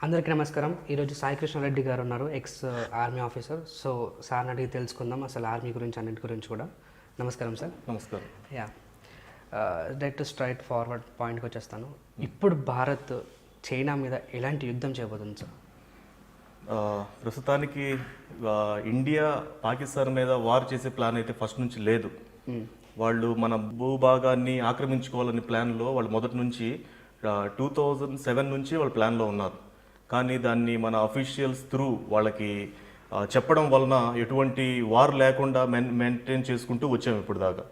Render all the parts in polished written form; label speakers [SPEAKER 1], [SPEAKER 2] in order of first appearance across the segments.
[SPEAKER 1] అందరికీ నమస్కారం. ఈరోజు సాయి కృష్ణారెడ్డి గారు ఉన్నారు, ఎక్స్ ఆర్మీ ఆఫీసర్. సో సార్ని అడిగి తెలుసుకుందాం అసలు ఆర్మీ గురించి, అన్నిటి గురించి కూడా. నమస్కారం సార్.
[SPEAKER 2] నమస్కారం.
[SPEAKER 1] యా, డైరెక్ట్ స్ట్రైట్ ఫార్వర్డ్ పాయింట్కి వచ్చేస్తాను. ఇప్పుడు భారత్ చైనా మీద ఎలాంటి యుద్ధం చేయబోతుంది సార్?
[SPEAKER 2] ప్రస్తుతానికి ఇండియా పాకిస్తాన్ మీద వార్ చేసే ప్లాన్ అయితే ఫస్ట్ నుంచి లేదు. వాళ్ళు మన భూభాగాన్ని ఆక్రమించుకోవాలని ప్లాన్లో వాళ్ళు మొదటి నుంచి 2007 నుంచి వాళ్ళు ప్లాన్లో ఉన్నారు. కానీ దాన్ని మన అఫీషియల్స్ త్రూ వాళ్ళకి చెప్పడం వలన ఎటువంటి వార్ లేకుండా మెయింటైన్ చేసుకుంటూ వచ్చాము ఇప్పుడు దాకా.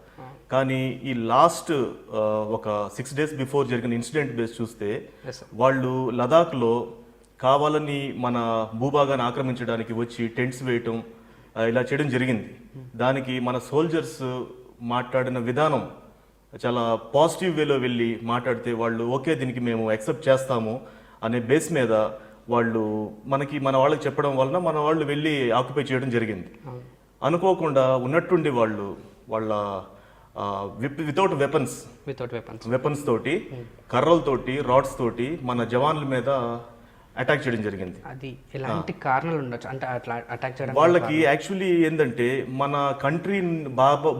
[SPEAKER 2] కానీ ఈ లాస్ట్ ఒక 6 days బిఫోర్ జరిగిన ఇన్సిడెంట్ బేస్ చూస్తే వాళ్ళు లదాఖ్లో కావాలని మన భూభాగాన్ని ఆక్రమించడానికి వచ్చి టెంట్స్ వేయటం ఇలా చేయడం జరిగింది. దానికి మన సోల్జర్స్ మాట్లాడిన విధానం చాలా పాజిటివ్ వేలో వెళ్ళి మాట్లాడితే వాళ్ళు ఓకే దీనికి మేము యాక్సెప్ట్ చేస్తాము అనే బేస్ మీద వాళ్ళు మన వాళ్ళకి చెప్పడం వలన మన వాళ్ళు వెళ్ళి ఆక్యుపై చేయడం జరిగింది. అనుకోకుండా ఉన్నట్టుండి వాళ్ళు వాళ్ళ వితౌట్ వెపన్స్ తోటి, కర్రలతోటి, రాడ్స్ తోటి మన జవాన్ల మీద అటాక్ చేయడం జరిగింది.
[SPEAKER 1] అది ఎలాంటి కారణాలు ఉండొచ్చు అంటే అట్లా అటాక్ చేయడం?
[SPEAKER 2] వాళ్ళకి యాక్చువల్లీ ఏంటంటే మన కంట్రీ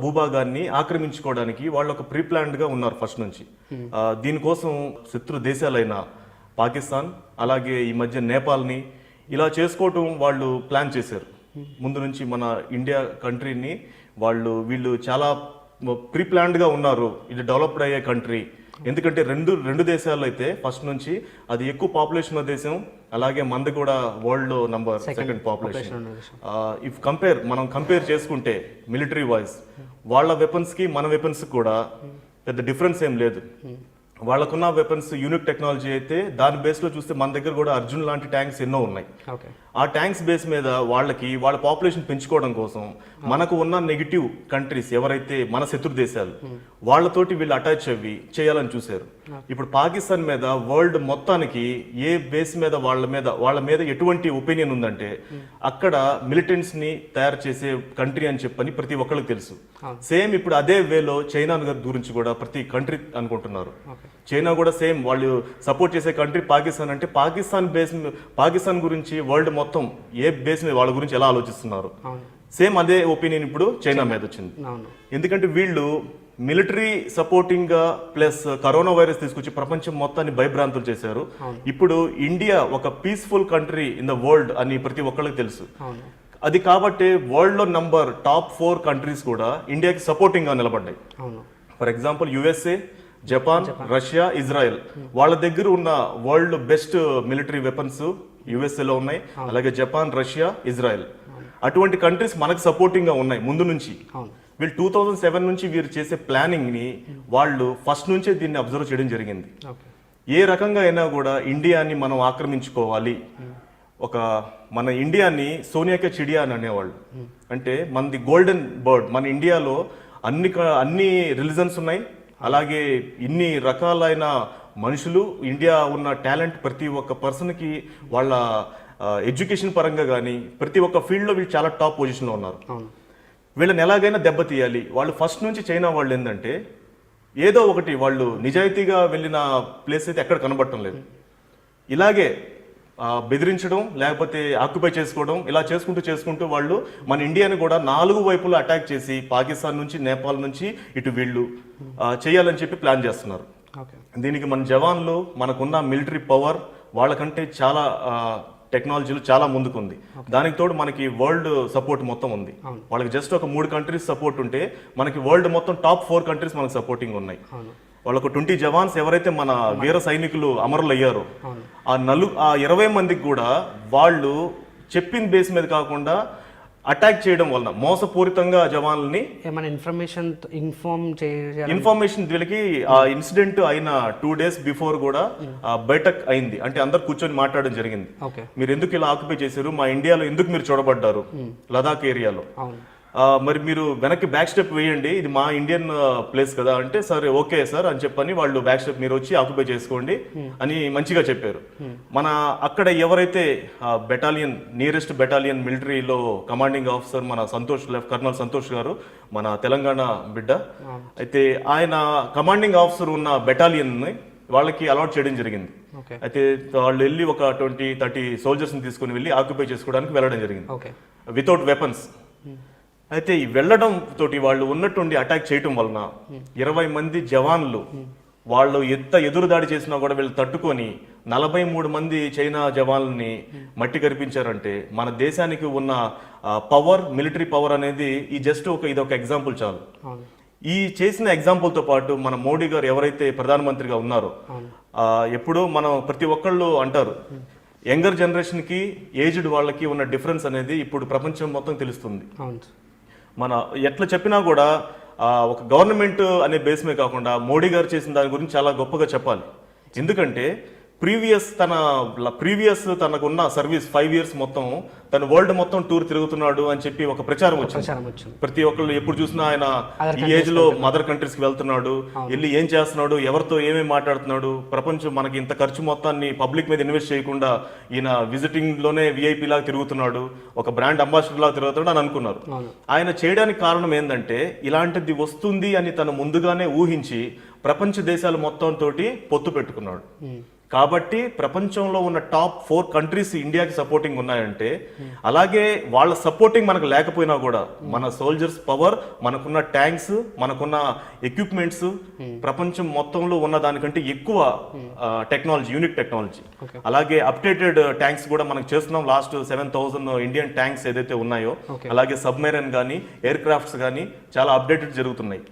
[SPEAKER 2] భూభాగాన్ని ఆక్రమించుకోవడానికి వాళ్ళు ఒక ప్రీ ప్లాన్డ్ గా ఉన్నారు ఫస్ట్ నుంచి. దీనికోసం శత్రు దేశాలైన పాకిస్తాన్, అలాగే ఈ మధ్య నేపాల్ని ఇలా చేసుకోవటం వాళ్ళు ప్లాన్ చేశారు. ముందు నుంచి మన ఇండియా కంట్రీని వీళ్ళు చాలా ప్రీ ప్లాన్డ్ గా ఉన్నారు. ఇది డెవలప్డ్ అయ్యే కంట్రీ. ఎందుకంటే రెండు దేశాలు అయితే ఫస్ట్ నుంచి అది ఎక్కువ పాపులేషన్ ఉన్న దేశం, అలాగే మంది కూడా వరల్డ్ లో సెకండ్ పాపులేషన్. ఇఫ్ మనం కంపేర్ చేసుకుంటే మిలిటరీ వైజ్ వాళ్ళ వెపన్స్ కి మన వెపన్స్ కూడా పెద్ద డిఫరెన్స్ ఏం లేదు. వాళ్ళకున్న వెపన్స్ యూనిక్ టెక్నాలజీ అయితే దాని బేస్ లో చూస్తే మన దగ్గర కూడా అర్జున్ లాంటి ట్యాంక్స్ ఎన్నో ఉన్నాయి. ఆ ట్యాంక్స్ బేస్ మీద వాళ్ళ పాపులేషన్ పెంచుకోవడం కోసం మనకు ఉన్న నెగిటివ్ కంట్రీస్ ఎవరైతే మన శత్రు దేశాలు వాళ్ళతోటి వీళ్ళు అటాచ్ అవ్వి చేయాలని చూశారు. ఇప్పుడు పాకిస్తాన్ మీద వరల్డ్ మొత్తానికి ఏ బేస్ మీద వాళ్ళ మీద ఎటువంటి ఒపీనియన్ ఉందంటే అక్కడ మిలిటెంట్స్ ని తయారు చేసే కంట్రీ అని చెప్పని ప్రతి ఒక్కరికి తెలుసు. సేమ్ ఇప్పుడు అదే వేలో చైనా గురించి కూడా ప్రతి కంట్రీ అనుకుంటున్నారు. చైనా కూడా సేమ్ వాళ్ళు సపోర్ట్ చేసే కంట్రీ పాకిస్తాన్. అంటే పాకిస్తాన్ గురించి వరల్డ్ మొత్తం ఏ బేస్ మీద వాళ్ళ గురించి ఎలా ఆలోచిస్తున్నారు, సేమ్ అదే ఒపీనియన్ ఇప్పుడు చైనా మీద వచ్చింది. ఎందుకంటే వీళ్ళు మిలిటరీ సపోర్టింగ్ గా ప్లస్ కరోనా వైరస్ తీసుకొచ్చి ప్రపంచం మొత్తాన్ని భయభ్రాంతులు చేశారు. ఇప్పుడు ఇండియా ఒక peaceful country in the world అని ప్రతి ఒక్కరికి తెలుసు. అది కాబట్టి వరల్డ్ లో టాప్ 4 కంట్రీస్ కూడా ఇండియాకి సపోర్టింగ్ గా నిలబడ్డాయి. For example USA, Japan, Russia, Israel వాళ్ళ దగ్గర ఉన్న world best military weapons USA లో ఉన్నాయి. అలాగే జపాన్, రష్యా, ఇజ్రాయెల్ అటువంటి కంట్రీస్ మనకు సపోర్టింగ్ గా ఉన్నాయి ముందు నుంచి. వీళ్ళు 2007 నుంచి వీరు చేసే ప్లానింగ్ ని వాళ్ళు ఫస్ట్ నుంచే దీన్ని అబ్జర్వ్ చేయడం జరిగింది. ఏ రకంగా అయినా కూడా ఇండియాని మనం ఆక్రమించుకోవాలి. మన ఇండియాని సోనియాకే చిడియా అని అనేవాళ్ళు. అంటే మనది గోల్డెన్ బర్డ్. మన ఇండియాలో అన్ని రిలీజన్స్ ఉన్నాయి, అలాగే ఇన్ని రకాలైన మనుషులు, ఇండియా ఉన్న టాలెంట్ ప్రతి ఒక్క పర్సన్కి వాళ్ళ ఎడ్యుకేషన్ పరంగా కానీ ప్రతి ఒక్క ఫీల్డ్లో వీళ్ళు చాలా టాప్ పొజిషన్లో ఉన్నారు. వీళ్ళని ఎలాగైనా దెబ్బతీయాలి. వాళ్ళు ఫస్ట్ నుంచి చైనా వాళ్ళు ఏంటంటే ఏదో ఒకటి వాళ్ళు నిజాయితీగా వెళ్ళిన ప్లేస్ అయితే ఎక్కడ కనబడటం లేదు. ఇలాగే బెదిరించడం, లేకపోతే ఆక్యుపై చేసుకోవడం, ఇలా చేసుకుంటూ వాళ్ళు మన ఇండియాని కూడా 4 వైపులా అటాక్ చేసి పాకిస్తాన్ నుంచి, నేపాల్ నుంచి ఇటు వీళ్ళు చేయాలని చెప్పి ప్లాన్ చేస్తున్నారు. దీనికి మన జవాన్లు, మనకున్న మిలిటరీ పవర్ వాళ్ళకంటే చాలా టెక్నాలజీలు చాలా ముందుకుంది. దానికి తోడు మనకి వరల్డ్ సపోర్ట్ మొత్తం ఉంది. వాళ్ళకి జస్ట్ ఒక 3 కంట్రీస్ సపోర్ట్ ఉంటే మనకి వరల్డ్ మొత్తం టాప్ 4 కంట్రీస్ మనకు సపోర్టింగ్ ఉన్నాయి. వాళ్ళకు 20 జవాన్స్ ఎవరైతే మన వీర సైనికులు అమరులు అయ్యారో ఆ 20 మందికి కూడా వాళ్ళు చెప్పిన బేస్ మీద కాకుండా అటాక్ చేయడం వలన మోసపూరితంగా జవాన్లని ఇన్ఫర్మేషన్ వీళ్ళకి ఆ ఇన్సిడెంట్ అయిన 2 days బిఫోర్ కూడా బయటకు అయింది. అంటే అందరు కూర్చొని మాట్లాడడం జరిగింది. మీరు ఎందుకు ఇలా ఆక్యుపై చేశారు, మా ఇండియాలో ఎందుకు మీరు చూడబడ్డారు లదాఖ్ ఏరియాలో, మరి మీరు వెనక్కి బ్యాక్ స్టెప్ వేయండి, ఇది మా ఇండియన్ ప్లేస్ కదా అంటే సరే ఓకే సార్ అని చెప్పని వాళ్ళు బ్యాక్ స్టెప్ మీరు వచ్చి ఆక్యుపై చేసుకోండి అని మంచిగా చెప్పారు. మన అక్కడ ఎవరైతే బెటాలియన్ నియరెస్ట్ బెటాలియన్ మిలిటరీలో కమాండింగ్ ఆఫీసర్ మన కర్నల్ సంతోష్ గారు, మన తెలంగాణ బిడ్డ అయితే, ఆయన కమాండింగ్ ఆఫీసర్ ఉన్న బెటాలియన్ వాళ్ళకి అలాట్ చేయడం జరిగింది.
[SPEAKER 1] ఓకే
[SPEAKER 2] అయితే వాళ్ళు వెళ్ళి ఒక 20-30 సోల్జర్స్ని తీసుకుని వెళ్ళి ఆక్యుపై చేసుకోవడానికి వెళ్ళడం జరిగింది
[SPEAKER 1] ఓకే
[SPEAKER 2] వితౌట్ వెపన్స్. అయితే ఈ వెళ్ళడం తోటి వాళ్ళు ఉన్నట్టుండి అటాక్ చేయటం వలన 20 మంది జవాన్లు వాళ్ళు ఎదురుదాడి చేసినా కూడా వీళ్ళు తట్టుకొని 43 మంది చైనా జవాన్లని మట్టి కరిపించారంటే మన దేశానికి ఉన్న పవర్, మిలిటరీ పవర్ అనేది ఈ జస్ట్ ఇది ఒక ఎగ్జాంపుల్ చాలు.
[SPEAKER 1] అవును
[SPEAKER 2] ఈ చేసిన ఎగ్జాంపుల్తో పాటు మన మోడీ గారు ఎవరైతే ప్రధానమంత్రిగా ఉన్నారో ఎప్పుడూ మనం ప్రతి ఒక్కళ్ళు అంటారు యంగర్ జనరేషన్కి ఏజ్డ్ వాళ్ళకి ఉన్న డిఫరెన్స్ అనేది ఇప్పుడు ప్రపంచం మొత్తం తెలుస్తుంది.
[SPEAKER 1] అవును
[SPEAKER 2] మన ఎట్లా చెప్పినా కూడా ఒక గవర్నమెంట్ అనే బేస్మే కాకుండా మోడీ గారు చేసిన దాని గురించి చాలా గొప్పగా చెప్పాలి. ఎందుకంటే ప్రీవియస్ తనకున్న సర్వీస్ 5 years మొత్తం తను వరల్డ్ మొత్తం టూర్ తిరుగుతున్నాడు అని చెప్పి ఒక ప్రచారం వచ్చింది. ప్రతి ఒక్కళ్ళు ఎప్పుడు చూసినా ఆయన ఈ ఏజ్ లో మదర్ కంట్రీస్ కి వెళ్తున్నాడు, వెళ్ళి ఏం చేస్తున్నాడు, ఎవరితో ఏమేమి మాట్లాడుతున్నాడు, ప్రపంచం మనకి ఇంత ఖర్చు మొత్తాన్ని పబ్లిక్ మీద ఇన్వెస్ట్ చేయకుండా ఈయన విజిటింగ్ లోనే విఐపి లాగా తిరుగుతున్నాడు, ఒక బ్రాండ్ అంబాసిడర్ లాగా తిరుగుతున్నాడు అని అనుకున్నారు. ఆయన చేయడానికి కారణం ఏంటంటే ఇలాంటిది వస్తుంది అని తను ముందుగానే ఊహించి ప్రపంచ దేశాలు మొత్తం తోటి పొత్తు పెట్టుకున్నాడు. కాబట్టి ప్రపంచంలో ఉన్న టాప్ 4 countries ఇండియాకి సపోర్టింగ్ ఉన్నాయంటే, అలాగే వాళ్ళ సపోర్టింగ్ మనకు లేకపోయినా కూడా మన సోల్జర్స్ పవర్, మనకున్న ట్యాంక్స్, మనకున్న ఎక్విప్మెంట్స్ ప్రపంచం మొత్తంలో ఉన్న దానికంటే ఎక్కువ టెక్నాలజీ, యూనిక్ టెక్నాలజీ, అలాగే అప్డేటెడ్ ట్యాంక్స్ కూడా మనకు చేస్తున్నాం. లాస్ట్ 7,000 ఇండియన్ ట్యాంక్స్ ఏదైతే ఉన్నాయో, అలాగే సబ్మెరైన్ కానీ ఎయిర్ క్రాఫ్ట్స్ కానీ చాలా అప్డేటెడ్ జరుగుతున్నాయి.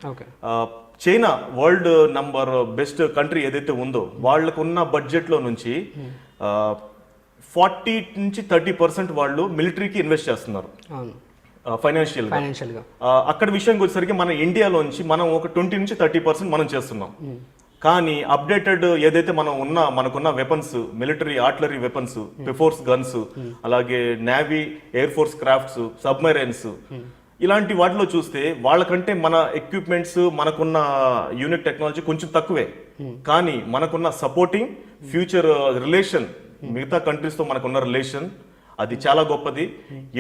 [SPEAKER 2] China world number best country ఏదైతే ఉందో వాళ్ళకున్న బడ్జెట్లో నుంచి 40-30% వాళ్ళు మిలిటరీకి ఇన్వెస్ట్ చేస్తున్నారు ఫైనాన్షియల్ గా. అక్కడ విషయానికి వచ్చేసరికి మన ఇండియాలోంచి మనం ఒక 20-30% మనం చేస్తున్నాం. కానీ అప్డేటెడ్ ఏదైతే మనకున్న వెపన్స్, మిలిటరీ ఆర్టిలరీ వెపన్స్, పెఫోర్స్ గన్స్, అలాగే navy, air force crafts, submarines, ఇలాంటి వాటిలో చూస్తే వాళ్ళకంటే మన ఎక్విప్మెంట్స్, మనకున్న యూనిక్ టెక్నాలజీ కొంచెం తక్కువే. కానీ మనకున్న సపోర్టింగ్ ఫ్యూచర్ రిలేషన్, మిగతా కంట్రీస్తో మనకున్న రిలేషన్ అది చాలా గొప్పది.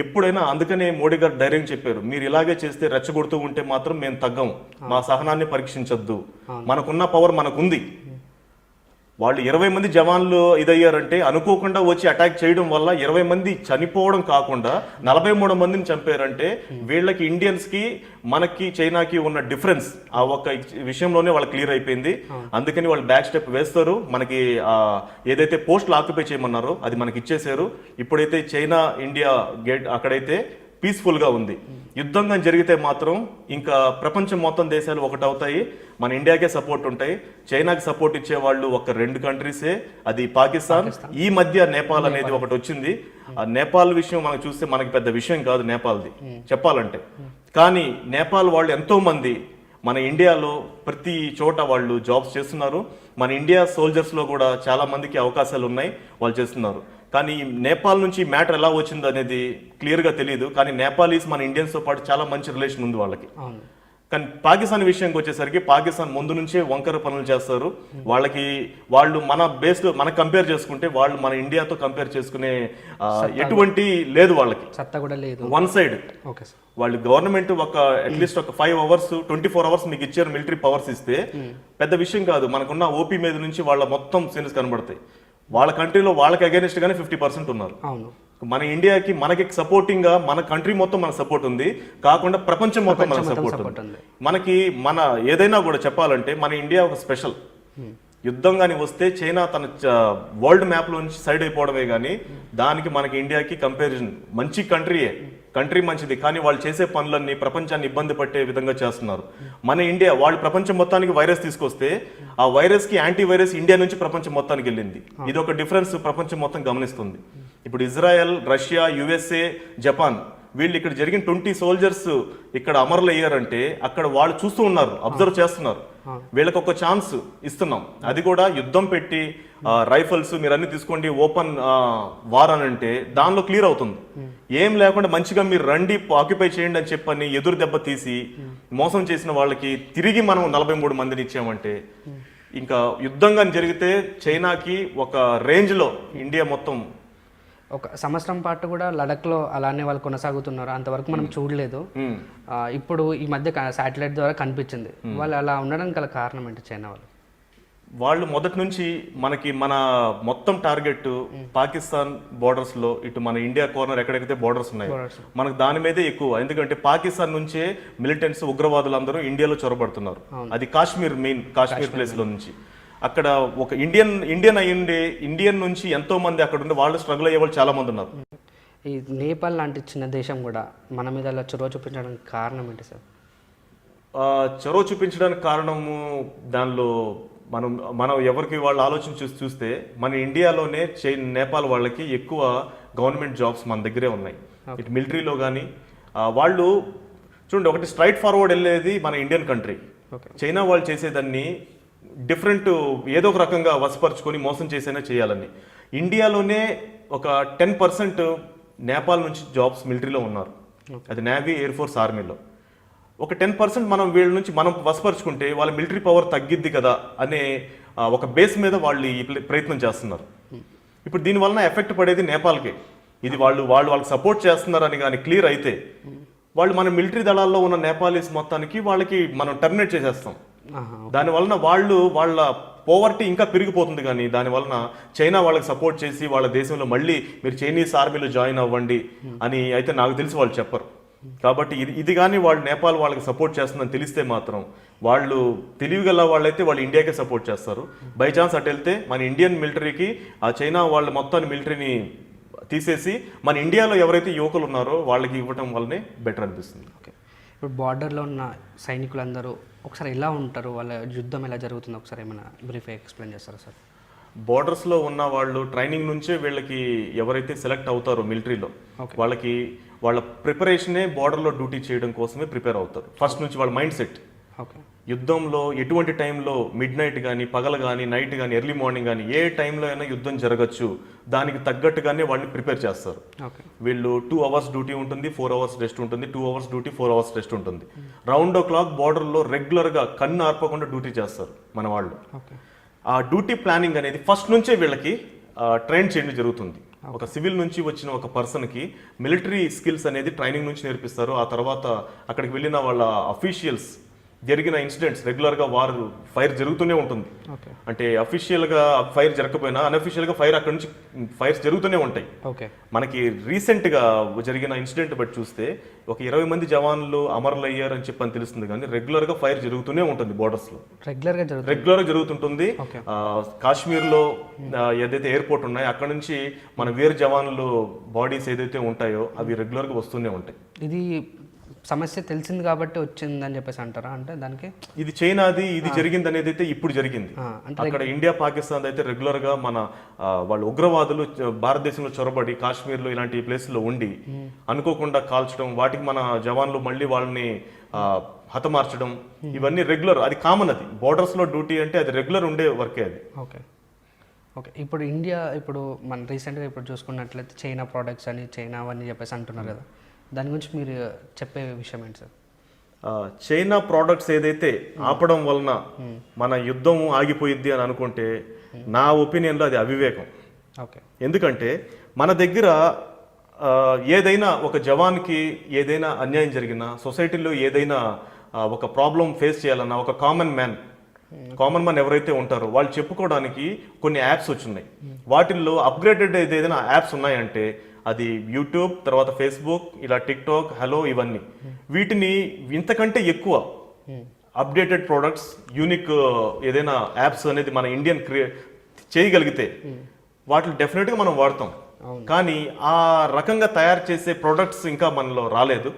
[SPEAKER 2] ఎప్పుడైనా అందుకనే మోడీ గారు ధైర్యం చెప్పారు, మీరు ఇలాగే చేస్తే రెచ్చగొడుతూ ఉంటే మాత్రం మేము తగ్గం, మా సహనాన్ని పరీక్షించొద్దు, మనకున్న పవర్ మనకుంది. వాళ్ళు 20 మంది జవాన్లు ఇదయ్యారంటే అనుకోకుండా వచ్చి అటాక్ చేయడం వల్ల 20 మంది చనిపోవడం కాకుండా 43 మందిని చంపారంటే వీళ్ళకి ఇండియన్స్ కి మనకి చైనాకి ఉన్న డిఫరెన్స్ ఆ ఒక్క విషయంలోనే వాళ్ళు క్లియర్ అయిపోయింది. అందుకని వాళ్ళు బ్యాక్ స్టెప్ వేస్తారు. మనకి ఏదైతే పోస్టులు ఆక్యుపై చేయమన్నారో అది మనకి ఇచ్చేసారు. ఇప్పుడైతే చైనా ఇండియా గేట్ అక్కడైతే పీస్ఫుల్ గా ఉంది. యుద్ధంగా జరిగితే మాత్రం ఇంకా ప్రపంచం మొత్తం దేశాలు ఒకటవుతాయి, మన ఇండియాకే సపోర్ట్ ఉంటాయి. చైనాకి సపోర్ట్ ఇచ్చే వాళ్ళు ఒక 2 కంట్రీసే, అది పాకిస్తాన్. ఈ మధ్య నేపాల్ అనేది ఒకటి వచ్చింది. ఆ నేపాల్ విషయం మనం చూస్తే మనకి పెద్ద విషయం కాదు నేపాల్ది చెప్పాలంటే. కానీ నేపాల్ వాళ్ళు ఎంతో మంది మన ఇండియాలో ప్రతి చోట వాళ్ళు జాబ్స్ చేస్తున్నారు. మన ఇండియా సోల్జర్స్ లో కూడా చాలా మందికి అవకాశాలు ఉన్నాయి, వాళ్ళు చేస్తున్నారు. కానీ నేపాల్ నుంచి మ్యాటర్ ఎలా వచ్చింది అనేది క్లియర్గా తెలియదు. కానీ నేపాలీస్ మన ఇండియన్స్తో పాటు చాలా మంచి రిలేషన్ ఉంది వాళ్ళకి. కానీ పాకిస్తాన్ విషయానికి వచ్చేసరికి పాకిస్తాన్ ముందు నుంచే వంకర పనులు చేస్తారు. వాళ్ళు మన బేస్డ్ మనకు కంపేర్ చేసుకుంటే వాళ్ళు మన ఇండియాతో కంపేర్ చేసుకునే ఎటువంటి లేదు, వాళ్ళకి సత్తా కూడా లేదు. వన్ సైడ్ వాళ్ళు గవర్నమెంట్ అట్లీస్ట్ ఒక 5 hours 24 hours మీకు ఇచ్చారు మిలిటరీ పవర్స్ ఇస్తే పెద్ద విషయం కాదు. మనకున్న ఓపీ మీద నుంచి వాళ్ళ మొత్తం సీన్స్ కనబడతాయి. వాళ్ళ కంట్రీలో వాళ్ళకి అగైనెస్ట్ గానే 50% ఉన్నారు. మన ఇండియాకి మనకి సపోర్టింగ్ గా మన కంట్రీ మొత్తం మన సపోర్ట్ ఉంది, కాకుండా ప్రపంచం మొత్తం మన సపోర్ట్ ఉంది. మన ఏదైనా కూడా చెప్పాలంటే మన ఇండియా ఒక స్పెషల్. యుద్ధం కానీ వస్తే చైనా తన వరల్డ్ మ్యాప్ లో నుంచి సైడ్ అయిపోవడమే కానీ దానికి మనకి ఇండియాకి కంపారిజన్ మంచి కంట్రీ మంచిది. కానీ వాళ్ళు చేసే పనులన్నీ ప్రపంచాన్ని ఇబ్బంది పట్టే విధంగా చేస్తున్నారు. మన ఇండియా వాళ్ళు ప్రపంచం మొత్తానికి వైరస్ తీసుకొస్తే ఆ వైరస్ కి యాంటీ వైరస్ ఇండియా నుంచి ప్రపంచం మొత్తానికి వెళ్ళింది. ఇది ఒక డిఫరెన్స్ ప్రపంచం మొత్తం గమనిస్తుంది. ఇప్పుడు ఇజ్రాయెల్, రష్యా, యుఎస్ఏ, జపాన్ వీళ్ళు ఇక్కడ జరిగిన 20 soldiers ఇక్కడ అమరులు అయ్యారంటే అక్కడ వాళ్ళు చూస్తూ ఉన్నారు, అబ్జర్వ్ చేస్తున్నారు. వీళ్ళకి ఒక ఛాన్స్ ఇస్తున్నాం, అది కూడా యుద్ధం పెట్టి రైఫల్స్ మీరు అన్ని తీసుకోండి, ఓపెన్ వార్ అని అంటే దానిలో క్లియర్ అవుతుంది. ఏం లేకుండా మంచిగా మీరు రండి ఆక్యుపై చేయండి అని చెప్పని ఎదురు దెబ్బ తీసి మోసం చేసిన వాళ్ళకి తిరిగి మనం 43 మందిని ఇచ్చామంటే ఇంకా యుద్ధంగా జరిగితే చైనాకి ఒక రేంజ్ లో ఇండియా మొత్తం.
[SPEAKER 1] ఒక సంవత్సరం పాటు కూడా లడఖ్లో అలానే వాళ్ళు కొనసాగుతున్నారు, అంతవరకు మనం చూడలేదు. ఇప్పుడు ఈ మధ్య శాటిలైట్ ద్వారా కనిపించింది. వాళ్ళు అలా ఉండడానికి గల కారణం ఏంటి చైనా వాళ్ళు?
[SPEAKER 2] వాళ్ళు మొదటి నుంచి మన మొత్తం టార్గెట్ పాకిస్తాన్ బోర్డర్స్ లో ఇటు మన ఇండియా కార్నర్ ఎక్కడెక్కడైతే బోర్డర్స్ ఉన్నాయో మనకు దాని మీదే ఎక్కువ. ఎందుకంటే పాకిస్తాన్ నుంచే మిలిటెంట్స్ ఉగ్రవాదులు అందరూ ఇండియాలో చొరబడుతున్నారు. అది కాశ్మీర్ కాశ్మీర్ ప్లేస్ లో నుంచి. అక్కడ ఒక ఇండియన్ అయ్యిండే ఇండియన్ నుంచి ఎంతో మంది అక్కడ ఉండి వాళ్ళు స్ట్రగుల్ అయ్యే వాళ్ళు చాలా మంది ఉన్నారు.
[SPEAKER 1] ఈ నేపాల్ లాంటి చిన్న దేశం కూడా మన మీద అలా చొరవ చూపించడానికి కారణం ఏంటి సార్?
[SPEAKER 2] చొరవ చూపించడానికి కారణము దానిలో మనం ఎవరికి వాళ్ళు ఆలోచన చూస్తే మన ఇండియాలోనే నేపాల్ వాళ్ళకి ఎక్కువ గవర్నమెంట్ జాబ్స్ మన దగ్గరే ఉన్నాయి. ఇటు మిలిటరీలో కానీ వాళ్ళు చూడండి, ఒకటి స్ట్రైట్ ఫార్వర్డ్ వెళ్ళేది మన ఇండియన్ కంట్రీ. చైనా వాళ్ళు చేసేదాన్ని డిఫరెంట్ ఏదో ఒక రకంగా వశపరుచుకొని మోసం చేసైనా చేయాలని. ఇండియాలోనే ఒక 10% నేపాల్ నుంచి జాబ్స్ మిలిటరీలో ఉన్నారు. అది నేవీ, ఎయిర్ ఫోర్స్, ఆర్మీలో. ఒక 10% మనం వీళ్ళ నుంచి మనం వశపరుచుకుంటే వాళ్ళ మిలిటరీ పవర్ తగ్గిద్ది కదా అనే ఒక బేస్ మీద వాళ్ళు ఈ ప్రయత్నం చేస్తున్నారు. ఇప్పుడు దీనివలన ఎఫెక్ట్ పడేది నేపాల్కే. ఇది వాళ్ళకి సపోర్ట్ చేస్తున్నారని కానీ క్లియర్ అయితే వాళ్ళు మన మిలిటరీ దళాల్లో ఉన్న నేపాలీస్ మొత్తానికి వాళ్ళకి మనం టర్మినేట్ చేసేస్తాం. దానివలన వాళ్ళ పోవర్టీ ఇంకా పెరిగిపోతుంది. కానీ దానివలన చైనా వాళ్ళకి సపోర్ట్ చేసి వాళ్ళ దేశంలో మళ్ళీ మీరు చైనీస్ ఆర్మీలో జాయిన్ అవ్వండి అని అయితే నాకు తెలిసి వాళ్ళు చెప్పరు. కాబట్టి ఇది కానీ వాళ్ళు నేపాల్ వాళ్ళకి సపోర్ట్ చేస్తుందని తెలిస్తే మాత్రం వాళ్ళు తెలివిగల వాళ్ళైతే వాళ్ళు ఇండియాకే సపోర్ట్ చేస్తారు. బై ఛాన్స్ అటు వెళ్తే మన ఇండియన్ మిలిటరీకి ఆ చైనా వాళ్ళ మొత్తాన్ని మిలిటరీని తీసేసి మన ఇండియాలో ఎవరైతే యువకులు ఉన్నారో వాళ్ళకి ఇవ్వటం వల్లనే బెటర్ అనిపిస్తుంది.
[SPEAKER 1] ఓకే, ఇప్పుడు బార్డర్లో ఉన్న సైనికులందరూ ఒకసారి ఎలా ఉంటారు, వాళ్ళ యుద్ధం ఎలా జరుగుతుందో ఒకసారి ఏమైనా బ్రీఫ్గా ఎక్స్ప్లెయిన్ చేస్తారా సార్?
[SPEAKER 2] బోర్డర్స్లో ఉన్న వాళ్ళు ట్రైనింగ్ నుంచే వీళ్ళకి ఎవరైతే సెలెక్ట్ అవుతారో మిలిటరీలో వాళ్ళకి వాళ్ళ ప్రిపరేషనే బార్డర్లో డ్యూటీ చేయడం కోసమే ప్రిపేర్ అవుతారు. ఫస్ట్ నుంచి వాళ్ళ మైండ్ సెట్ యుద్ధంలో ఎటువంటి టైంలో మిడ్ నైట్ కానీ, పగలు కానీ, నైట్ కానీ, ఎర్లీ మార్నింగ్ కానీ ఏ టైంలో అయినా యుద్ధం జరగచ్చు, దానికి తగ్గట్టుగానే వాళ్ళని ప్రిపేర్ చేస్తారు. వీళ్ళు 2 hours డ్యూటీ ఉంటుంది, 4 hours రెస్ట్ ఉంటుంది, 2 hours డ్యూటీ, 4 hours రెస్ట్ ఉంటుంది. రౌండ్ ద క్లాక్ బార్డర్లో రెగ్యులర్గా కన్ను ఆర్పకుండా డ్యూటీ చేస్తారు మన వాళ్ళు. ఆ డ్యూటీ ప్లానింగ్ అనేది ఫస్ట్ నుంచే వీళ్ళకి ట్రైన్ చేయడం జరుగుతుంది. ఒక సివిల్ నుంచి వచ్చిన ఒక పర్సన్కి మిలిటరీ స్కిల్స్ అనేది ట్రైనింగ్ నుంచి నేర్పిస్తారు. ఆ తర్వాత అక్కడికి వెళ్ళిన వాళ్ళ అఫీషియల్స్ జరిగిన ఇన్సిడెంట్స్ రెగ్యులర్గా వారు ఫైర్ జరుగుతూనే ఉంటుంది. అంటే అఫీషియల్గా ఫైర్ జరగకపోయినా అన్అఫీషియల్గా అక్కడ నుంచి ఫైర్స్ జరుగుతూనే ఉంటాయి. మనకి రీసెంట్గా జరిగిన ఇన్సిడెంట్ బట్టి చూస్తే ఒక 20 మంది జవాన్లు అమరులయ్యారు అని చెప్పని తెలుస్తుంది. కానీ రెగ్యులర్గా ఫైర్ జరుగుతూనే ఉంటుంది బోర్డర్స్లో, రెగ్యులర్గా జరుగుతుంటుంది. కాశ్మీర్లో ఏదైతే ఎయిర్పోర్ట్ ఉన్నాయో అక్కడ నుంచి మన వీర జవాన్లు బాడీస్ ఏదైతే ఉంటాయో అవి రెగ్యులర్గా వస్తూనే ఉంటాయి.
[SPEAKER 1] ఇది సమస్య తెలిసింది కాబట్టి వచ్చిందని చెప్పేసి అంటారా? అంటే దానికి
[SPEAKER 2] ఇది చైనాది, ఇది జరిగింది అనేది అయితే ఇప్పుడు జరిగింది. అక్కడ ఇండియా, పాకిస్తాన్ అయితే రెగ్యులర్ గా మన వాళ్ళు ఉగ్రవాదులు భారతదేశంలో చొరబడి కాశ్మీర్లో ఇలాంటి ప్లేస్లో ఉండి అనుకోకుండా కాల్చడం, వాటికి మన జవాన్లు మళ్ళీ వాళ్ళని హతమార్చడం, ఇవన్నీ రెగ్యులర్. అది కామన్. అది బోర్డర్స్ లో డ్యూటీ అంటే అది రెగ్యులర్ ఉండే వర్కే అది.
[SPEAKER 1] ఓకే, ఇప్పుడు ఇండియా ఇప్పుడు మన రీసెంట్గా ఇప్పుడు చూసుకున్నట్లయితే చైనా ప్రోడక్ట్స్ అని, చైనా అని చెప్పేసి అంటున్నారు కదా, దాని గురించి మీరు చెప్పే విషయం ఏంటి సార్?
[SPEAKER 2] చైనా ప్రోడక్ట్స్ ఏదైతే ఆపడం వలన మన యుద్ధం ఆగిపోయిద్ది అని అనుకుంటే నా ఒపీనియన్లో అది అవివేకం. ఎందుకంటే మన దగ్గర ఏదైనా ఒక జవాన్కి ఏదైనా అన్యాయం జరిగినా, సొసైటీలో ఏదైనా ఒక ప్రాబ్లం ఫేస్ చేయాలన్నా ఒక కామన్ మ్యాన్ ఎవరైతే ఉంటారో వాళ్ళు చెప్పుకోవడానికి కొన్ని యాప్స్ వచ్చున్నాయి. వాటిల్లో అప్గ్రేడెడ్ ఏదైనా యాప్స్ ఉన్నాయంటే అది యూట్యూబ్, తర్వాత ఫేస్బుక్, ఇలా టిక్టాక్, హలో, ఇవన్నీ. వీటిని ఇంతకంటే ఎక్కువ అప్డేటెడ్ ప్రోడక్ట్స్, యూనిక్ ఏదైనా యాప్స్ అనేది మన ఇండియన్ చేయగలిగితే వాటిని డెఫినెట్గా మనం వాడతాం. కానీ ఆ రకంగా తయారు చేసే ప్రోడక్ట్స్ ఇంకా మనలో రాలేదు.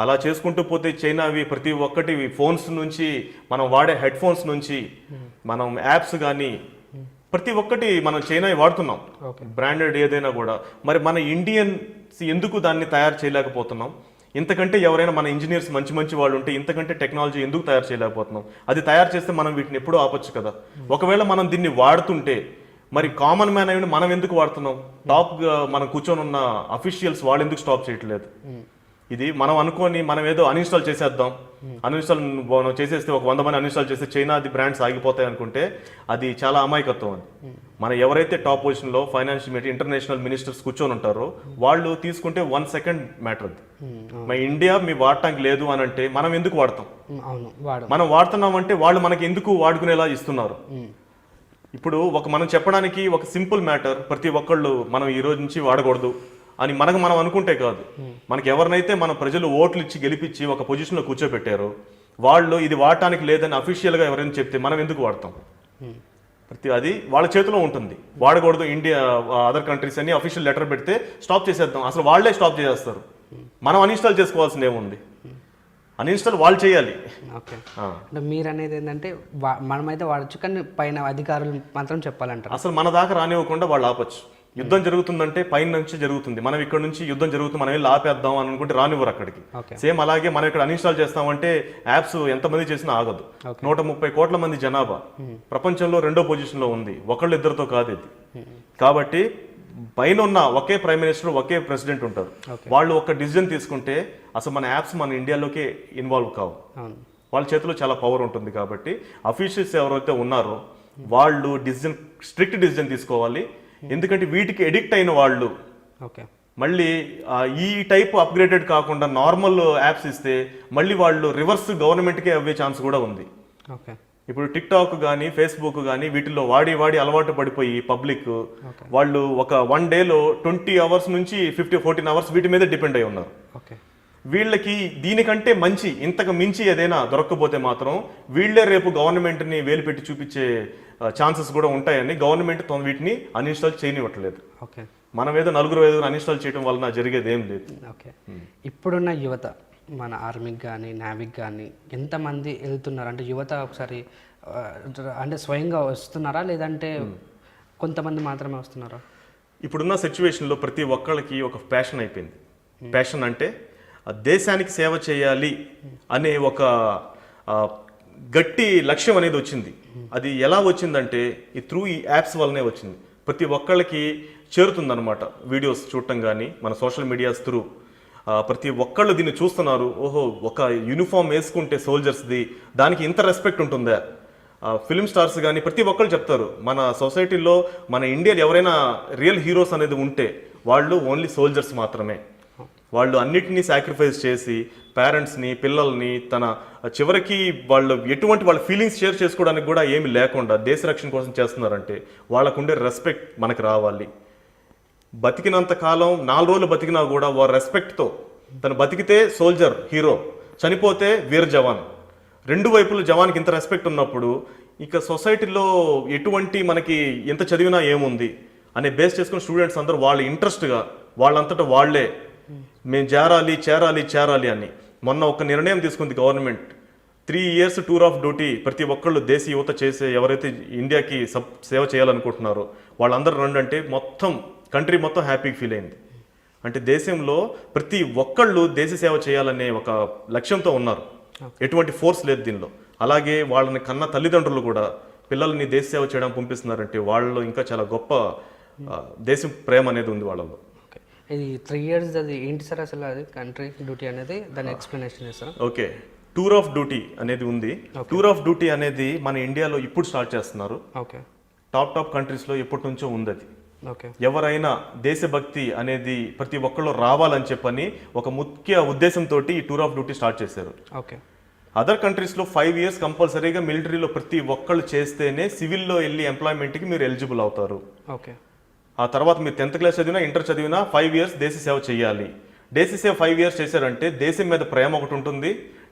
[SPEAKER 2] అలా చేసుకుంటూ పోతే చైనావి ప్రతి ఒక్కటి ఫోన్స్ నుంచి, మనం వాడే హెడ్ ఫోన్స్ నుంచి, మనం యాప్స్ కానీ ప్రతి ఒక్కటి మనం చైనా వాడుతున్నాం, బ్రాండెడ్ ఏదైనా కూడా. మరి మన ఇండియన్స్ ఎందుకు దాన్ని తయారు చేయలేకపోతున్నాం? ఇంతకంటే ఎవరైనా మన ఇంజనీర్స్ మంచి వాళ్ళు ఉంటే ఇంతకంటే టెక్నాలజీ ఎందుకు తయారు చేయలేకపోతున్నాం? అది తయారు చేస్తే మనం వీటిని ఎప్పుడూ ఆపొచ్చు కదా. ఒకవేళ మనం దీన్ని వాడుతుంటే మరి కామన్ మ్యాన్ అయ్యి మనం ఎందుకు వాడుతున్నాం? టాప్గా మనం కూర్చొని ఉన్న అఫీషియల్స్ వాళ్ళు ఎందుకు స్టాప్ చేయట్లేదు? ఇది మనం అనుకోని మనం ఏదో అన్ఇన్స్టాల్ చేసేద్దాం, అన్ఇన్స్టాల్ చేసేస్తే ఒక 100 మంది అన్ఇన్స్టాల్ చేస్తే చైనాది బ్రాండ్స్ ఆగిపోతాయి అనుకుంటే అది చాలా అమాయకత్వం. అది మన ఎవరైతే టాప్ పొజిషన్లో ఫైనాన్షియల్ ఇంటర్నేషనల్ మినిస్టర్స్ కూర్చొని ఉంటారో వాళ్ళు తీసుకుంటే 1 second మ్యాటర్. అది మన ఇండియా మీ వాడటానికి లేదు అని అంటే మనం ఎందుకు వాడతాం? మనం వాడుతున్నాం అంటే వాళ్ళు మనకి ఎందుకు వాడుకునేలా ఇస్తున్నారు? ఇప్పుడు మనం చెప్పడానికి ఒక సింపుల్ మ్యాటర్, ప్రతి ఒక్కళ్ళు మనం ఈ రోజు నుంచి వాడకూడదు అని మనం అనుకుంటే కాదు. మనకి ఎవరినైతే మన ప్రజలు ఓట్లు ఇచ్చి గెలిపించి ఒక పొజిషన్లో కూర్చోబెట్టారో వాళ్ళు ఇది వాడటానికి లేదని అఫీషియల్గా ఎవరైనా చెప్తే మనం ఎందుకు వాడతాం? అది వాళ్ళ చేతిలో ఉంటుంది. వాడకూడదు ఇండియా అదర్ కంట్రీస్ అని అఫీషియల్ లెటర్ పెడితే స్టాప్ చేసేద్దాం. అసలు వాళ్ళే స్టాప్ చేసేస్తారు. మనం అన్ఇన్స్టాల్ చేసుకోవాల్సింది ఏముంది? అన్ఇన్స్టాల్ వాళ్ళు చేయాలి.
[SPEAKER 1] ఓకే, అంటే మీరు అనేది ఏంటంటే మనమైతే వాడచ్చు, కానీ పైన అధికారులు మాత్రం చెప్పాలంటారు.
[SPEAKER 2] అసలు మన దాకా రానివ్వకుండా వాళ్ళు ఆపచ్చు. యుద్ధం జరుగుతుందంటే పైన నుంచి జరుగుతుంది. మనం ఇక్కడ నుంచి యుద్ధం జరుగుతుంది, మనం వెళ్ళి ఆపేద్దాం అని అనుకుంటే రానివ్వరు అక్కడికి. సేమ్ అలాగే మనం ఇక్కడ అన్ఇన్స్టాల్ చేస్తామంటే యాప్స్ ఎంతమంది చేసినా ఆగదు. 130 కోట్ల మంది జనాభా ప్రపంచంలో 2వ పొజిషన్లో ఉంది, ఒకళ్ళు ఇద్దరితో కాదు ఇది. కాబట్టి పైన ఉన్న ఒకే ప్రైమ్ మినిస్టర్, ఒకే ప్రెసిడెంట్ ఉంటారు. వాళ్ళు ఒక డిసిజన్ తీసుకుంటే అసలు మన యాప్స్ మన ఇండియాలోకే ఇన్వాల్వ్ కావు. వాళ్ళ చేతిలో చాలా పవర్ ఉంటుంది. కాబట్టి అఫీషియల్స్ ఎవరైతే ఉన్నారో వాళ్ళు స్ట్రిక్ట్ డిసిజన్ తీసుకోవాలి. ఎందుకంటే వీటికి ఎడిక్ట్ అయిన వాళ్ళు మళ్ళీ ఈ టైప్ అప్గ్రేడెడ్ కాకుండా నార్మల్ యాప్స్ ఇస్తే మళ్ళీ వాళ్ళు రివర్స్ గవర్నమెంట్కే అవ్వే ఛాన్స్ కూడా ఉంది. ఇప్పుడు టిక్ టాక్ కానీ ఫేస్బుక్ కానీ వీటిల్లో వాడి అలవాటు పడిపోయి పబ్లిక్ వాళ్ళు ఒక 1 డేలో 20 అవర్స్ నుంచి 14 అవర్స్ వీటి మీద డిపెండ్ అయి ఉన్నారు. వీళ్ళకి దీనికంటే మంచి ఇంతకు మించి ఏదైనా దొరకకపోతే మాత్రం వీళ్ళే రేపు గవర్నమెంట్ని వేలు పెట్టి చూపించే ఛాన్సెస్ కూడా ఉంటాయని గవర్నమెంట్ వీటిని అన్ఇన్స్టాల్ చేయనివ్వట్లేదు. మనం ఏదో నలుగురు అన్ఇన్స్టాల్ చేయడం వలన జరిగేది ఏం లేదు.
[SPEAKER 1] ఓకే, ఇప్పుడున్న యువత మన ఆర్మీకి కానీ నేవీకి కానీ ఎంతమంది వెళ్తున్నారు? అంటే యువత ఒకసారి అంటే స్వయంగా వస్తున్నారా, లేదంటే కొంతమంది మాత్రమే వస్తున్నారా?
[SPEAKER 2] ఇప్పుడున్న సిచ్యువేషన్లో ప్రతి ఒక్కళ్ళకి ఒక ప్యాషన్ అయిపోయింది. ప్యాషన్ అంటే దేశానికి సేవ చేయాలి అనే ఒక గట్టి లక్ష్యం అనేది వచ్చింది. అది ఎలా వచ్చిందంటే ఈ యాప్స్ వల్లనే వచ్చింది. ప్రతి ఒక్కళ్ళకి చేరుతుందన్నమాట. వీడియోస్ చూడటం కానీ మన సోషల్ మీడియాస్ త్రూ ప్రతి ఒక్కళ్ళు దీన్ని చూస్తున్నారు. ఓహో, ఒక యూనిఫామ్ వేసుకుంటే సోల్జర్స్ది దానికి ఇంత రెస్పెక్ట్ ఉంటుందా? ఫిల్మ్ స్టార్స్ కానీ ప్రతి ఒక్కళ్ళు చెప్తారు మన సొసైటీలో మన ఇండియాలో ఎవరైనా రియల్ హీరోస్ అనేది ఉంటే వాళ్ళు ఓన్లీ సోల్జర్స్ మాత్రమే. వాళ్ళు అన్నిటినీ సాక్రిఫైస్ చేసి పేరెంట్స్ని, పిల్లల్ని తన చివరికి వాళ్ళు ఎటువంటి వాళ్ళ ఫీలింగ్స్ షేర్ చేసుకోవడానికి కూడా ఏమి లేకుండా దేశ రక్షణ కోసం చేస్తున్నారంటే వాళ్ళకుండే రెస్పెక్ట్ మనకు రావాలి. బతికినంత కాలం 4 రోజులు బతికినా కూడా వారు రెస్పెక్ట్తో తను బతికితే సోల్జర్ హీరో, చనిపోతే వీర జవాన్. 2 వైపులు జవాన్కి ఇంత రెస్పెక్ట్ ఉన్నప్పుడు ఇక సొసైటీలో ఎటువంటి మనకి ఎంత చదివినా ఏముంది అనే బేస్ చేసుకుని స్టూడెంట్స్ అందరూ వాళ్ళ ఇంట్రెస్ట్గా వాళ్ళంతటా వాళ్ళే మేము చేరాలి అని మొన్న ఒక నిర్ణయం తీసుకుంది government. 3 years tour of duty ప్రతి ఒక్కళ్ళు దేశ యువత చేసే ఎవరైతే ఇండియాకి సేవ చేయాలనుకుంటున్నారో వాళ్ళందరూ రండి మొత్తం కంట్రీ మొత్తం హ్యాపీగా ఫీల్ అయింది. అంటే దేశంలో ప్రతి ఒక్కళ్ళు దేశ సేవ చేయాలనే ఒక లక్ష్యంతో ఉన్నారు. ఎటువంటి ఫోర్స్ లేదు దీనిలో. అలాగే వాళ్ళని కన్న తల్లిదండ్రులు కూడా పిల్లల్ని దేశ సేవ చేయడం పంపిస్తున్నారంటే వాళ్ళలో ఇంకా చాలా గొప్ప దేశం ప్రేమ అనేది ఉంది వాళ్ళలో.
[SPEAKER 1] ఇది 3 years అది ఏంటి సార్ అసలు? అది కంట్రీ డ్యూటీ అనేది దాని ఎక్స్ప్లెనేషన్ చేస్తారా?
[SPEAKER 2] ఓకే, టూర్ ఆఫ్ డ్యూటీ అనేది ఉంది. టూర్ ఆఫ్ డ్యూటీ అనేది మన ఇండియాలో ఇప్పుడు స్టార్ట్ చేస్తున్నారు. టాప్ కంట్రీస్లో ఎప్పటి నుంచో ఉంది అది. ఎవరైనా దేశభక్తి అనేది ప్రతి ఒక్కళ్ళు రావాలని చెప్పని ఒక ముఖ్య ఉద్దేశంతో ఈ టూర్ ఆఫ్ డ్యూటీ స్టార్ట్ చేశారు. అదర్ కంట్రీస్లో 5 years కంపల్సరీగా మిలిటరీలో ప్రతి ఒక్కళ్ళు చేస్తేనే సివిల్లో వెళ్ళి ఎంప్లాయ్మెంట్కి మీరు ఎలిజిబుల్ అవుతారు. ఆ తర్వాత మీరు 10th క్లాస్ చదివినా ఇంటర్ చదివినా 5 years దేశ సేవ చేయాలి. దేశ సేవ 5 years చేశారంటే దేశం మీద ప్రేమ ఒకటి ఉంటుంది,